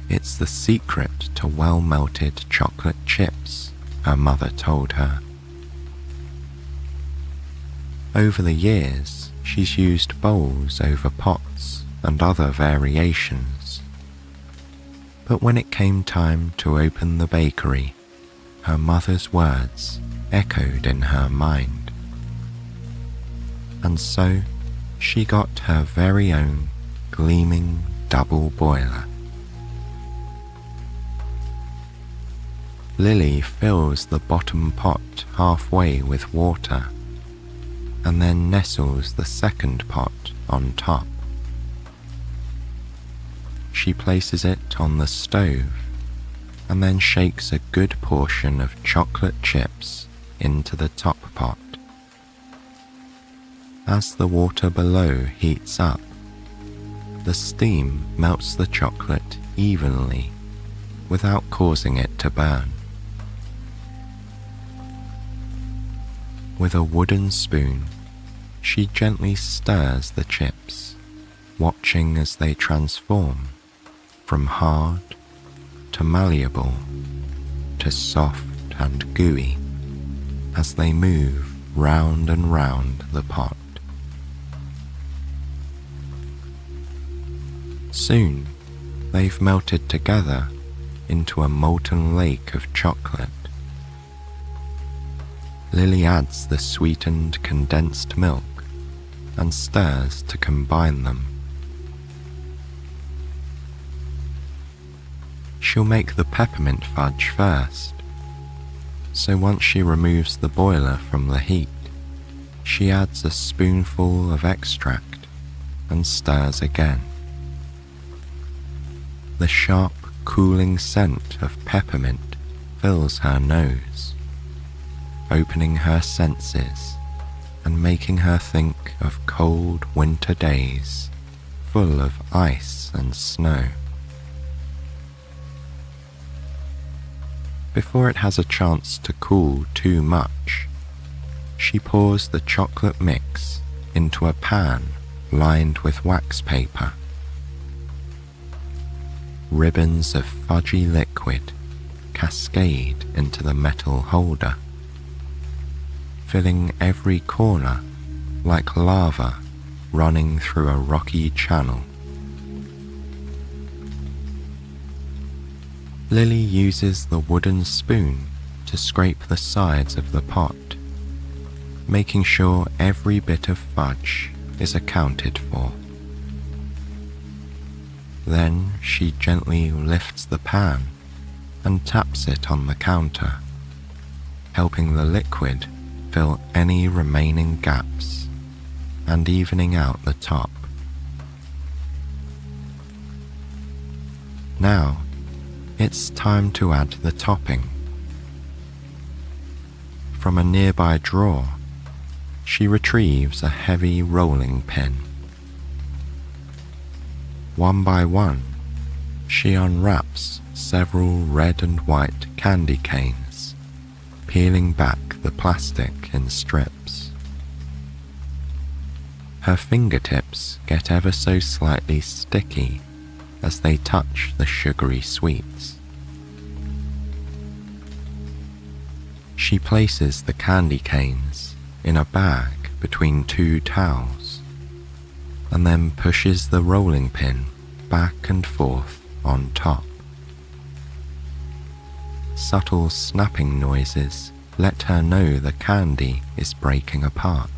It's the secret to well-melted chocolate chips, her mother told her. Over the years, she's used bowls over pots and other variations. But when it came time to open the bakery, her mother's words echoed in her mind. And so she got her very own gleaming double boiler. Lily fills the bottom pot halfway with water and then nestles the second pot on top. She places it on the stove and then shakes a good portion of chocolate chips into the top pot. As the water below heats up, the steam melts the chocolate evenly without causing it to burn. With a wooden spoon, she gently stirs the chips, watching as they transform from hard to malleable to soft and gooey as they move round and round the pot. Soon, they've melted together into a molten lake of chocolate. Lily adds the sweetened condensed milk and stirs to combine them. She'll make the peppermint fudge first, so once she removes the boiler from the heat, she adds a spoonful of extract and stirs again. The sharp, cooling scent of peppermint fills her nose, opening her senses and making her think of cold winter days full of ice and snow. Before it has a chance to cool too much, she pours the chocolate mix into a pan lined with wax paper. Ribbons of fudgy liquid cascade into the metal holder, filling every corner like lava running through a rocky channel. Lily uses the wooden spoon to scrape the sides of the pot, making sure every bit of fudge is accounted for. Then she gently lifts the pan and taps it on the counter, helping the liquid fill any remaining gaps and evening out the top. Now, it's time to add the topping. From a nearby drawer, she retrieves a heavy rolling pin. One by one, she unwraps several red and white candy canes, peeling back the plastic in strips. Her fingertips get ever so slightly sticky as they touch the sugary sweets. She places the candy canes in a bag between two towels and then pushes the rolling pin back and forth on top. Subtle snapping noises let her know the candy is breaking apart.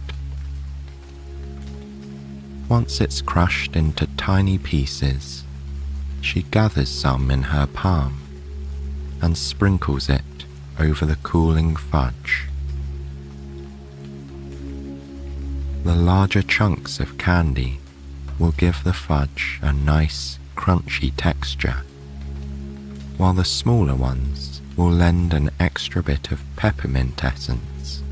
Once it's crushed into tiny pieces, she gathers some in her palm and sprinkles it over the cooling fudge. The larger chunks of candy will give the fudge a nice, crunchy texture, while the smaller ones will lend an extra bit of peppermint essence.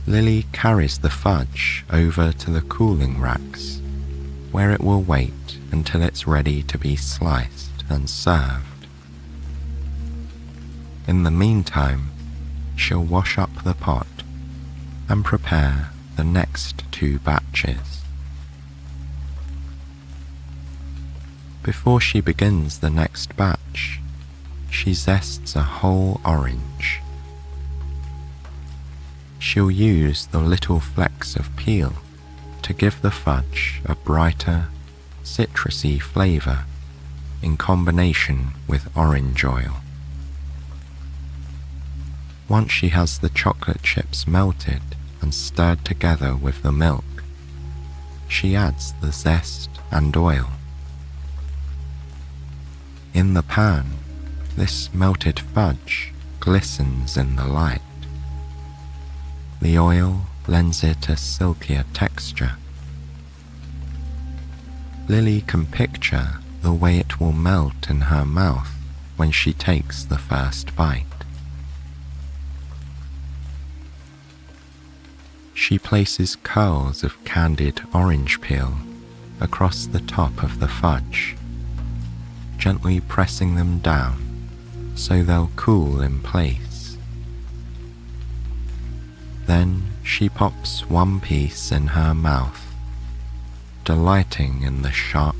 Lily carries the fudge over to the cooling racks, where it will wait until it's ready to be sliced and served. In the meantime, she'll wash up the pot and prepare the next 2 batches. Before she begins the next batch, she zests a whole orange. She'll use the little flecks of peel to give the fudge a brighter, citrusy flavour in combination with orange oil. Once she has the chocolate chips melted and stirred together with the milk, she adds the zest and oil. In the pan, this melted fudge glistens in the light. The oil lends it a silkier texture. Lily can picture the way it will melt in her mouth when she takes the first bite. She places curls of candied orange peel across the top of the fudge, gently pressing them down so they'll cool in place. Then she pops one piece in her mouth, delighting in the sharp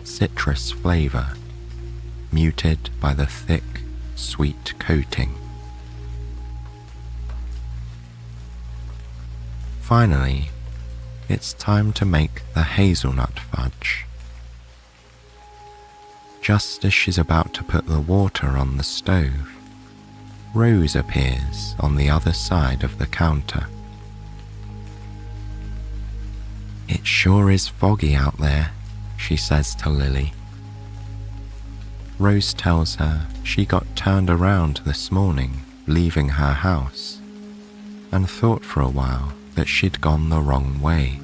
citrus flavour, muted by the thick, sweet coating. Finally, it's time to make the hazelnut fudge. Just as she's about to put the water on the stove, Rose appears on the other side of the counter. "It sure is foggy out there," she says to Lily. Rose tells her she got turned around this morning leaving her house and thought for a while that she'd gone the wrong way.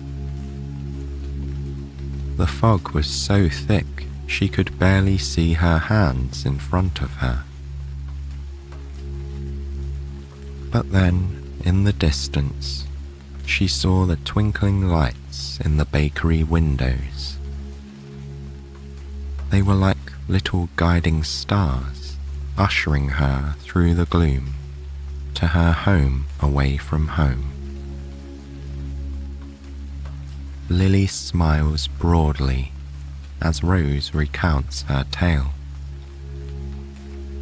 The fog was so thick she could barely see her hands in front of her. But then, in the distance, she saw the twinkling lights in the bakery windows. They were like little guiding stars, ushering her through the gloom to her home away from home. Lily smiles broadly as Rose recounts her tale,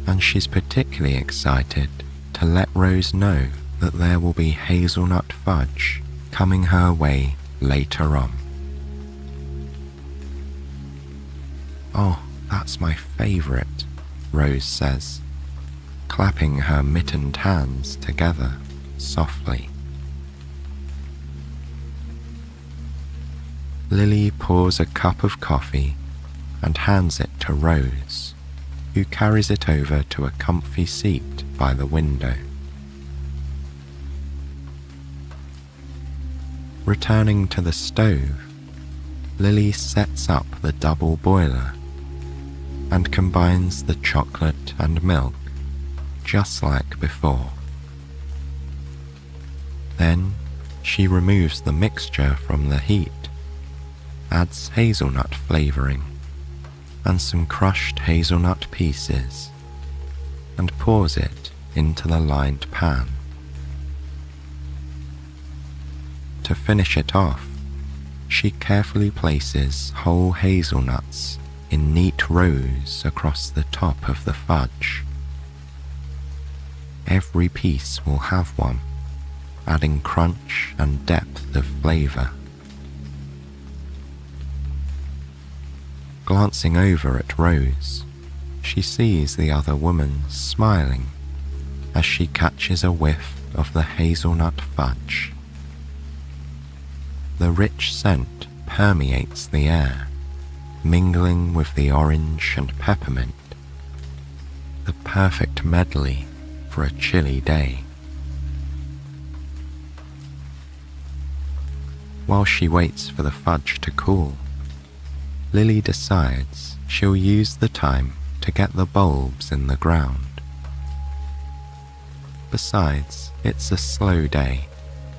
and she's particularly excited to let Rose know that there will be hazelnut fudge coming her way later on. "Oh, that's my favourite," Rose says, clapping her mittened hands together softly. Lily pours a cup of coffee and hands it to Rose, who carries it over to a comfy seat by the window. Returning to the stove, Lily sets up the double boiler and combines the chocolate and milk just like before. Then she removes the mixture from the heat, adds hazelnut flavouring and some crushed hazelnut pieces, and pours it into the lined pan. To finish it off, She carefully places whole hazelnuts in neat rows across the top of the fudge. Every piece will have one, adding crunch and depth of flavor. Glancing over at Rose, she sees the other woman smiling as she catches a whiff of the hazelnut fudge. The rich scent permeates the air, mingling with the orange and peppermint, the perfect medley for a chilly day. While she waits for the fudge to cool, Lily decides she'll use the time to get the bulbs in the ground. Besides, it's a slow day,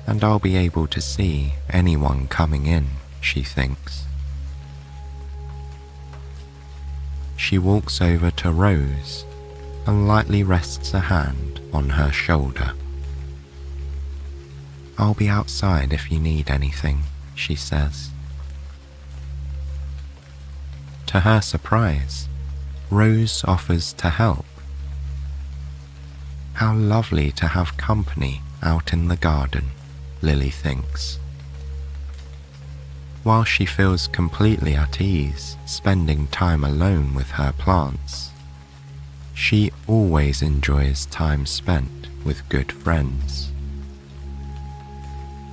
and I'll be able to see anyone coming in, she thinks. She walks over to Rose and lightly rests a hand on her shoulder. "I'll be outside if you need anything," she says. To her surprise, Rose offers to help. How lovely to have company out in the garden, Lily thinks. While she feels completely at ease spending time alone with her plants, she always enjoys time spent with good friends.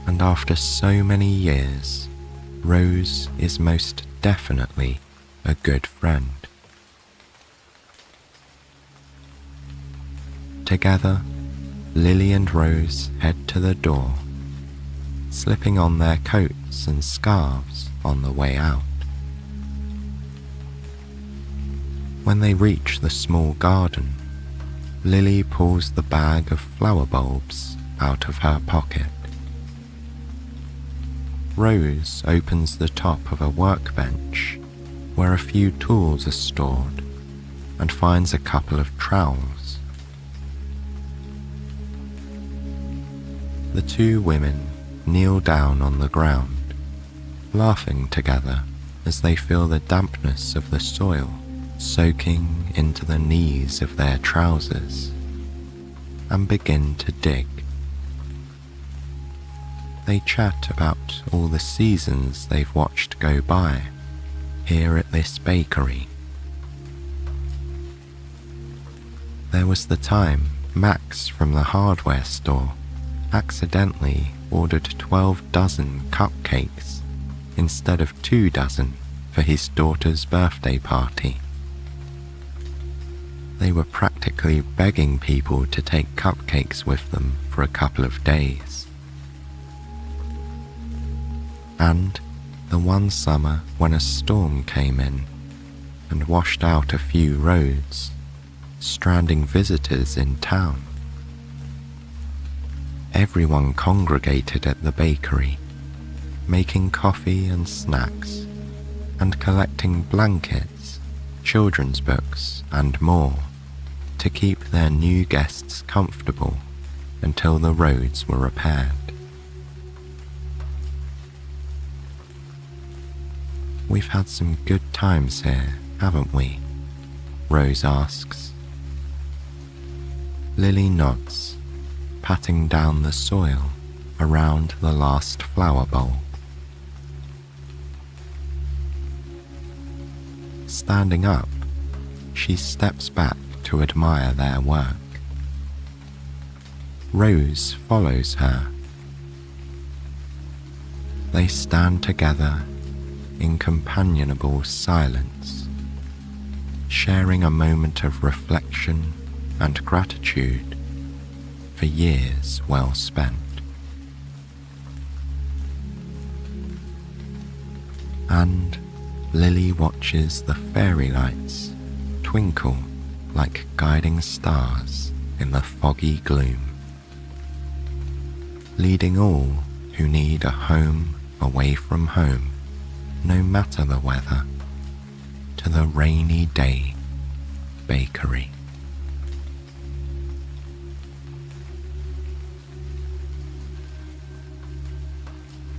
And after so many years, Rose is most definitely a good friend. Together, Lily and Rose head to the door, slipping on their coats and scarves on the way out. When they reach the small garden, Lily pulls the bag of flower bulbs out of her pocket. Rose opens the top of a workbench where a few tools are stored and finds a couple of trowels. The two women kneel down on the ground, laughing together as they feel the dampness of the soil soaking into the knees of their trousers, and begin to dig. They chat about all the seasons they've watched go by here at this bakery. There was the time Max from the hardware store accidentally ordered 12 dozen cupcakes instead of 2 dozen for his daughter's birthday party. They were practically begging people to take cupcakes with them for a couple of days. And the one summer when a storm came in and washed out a few roads, stranding visitors in town. Everyone congregated at the bakery, making coffee and snacks, and collecting blankets, children's books, and more to keep their new guests comfortable until the roads were repaired. "We've had some good times here, haven't we?" Rose asks. Lily nods, patting down the soil around the last flower bulb. Standing up, she steps back to admire their work. Rose follows her. They stand together in companionable silence, sharing a moment of reflection and gratitude for years well spent. And Lily watches the fairy lights twinkle like guiding stars in the foggy gloom, leading all who need a home away from home, no matter the weather, to the rainy day bakery.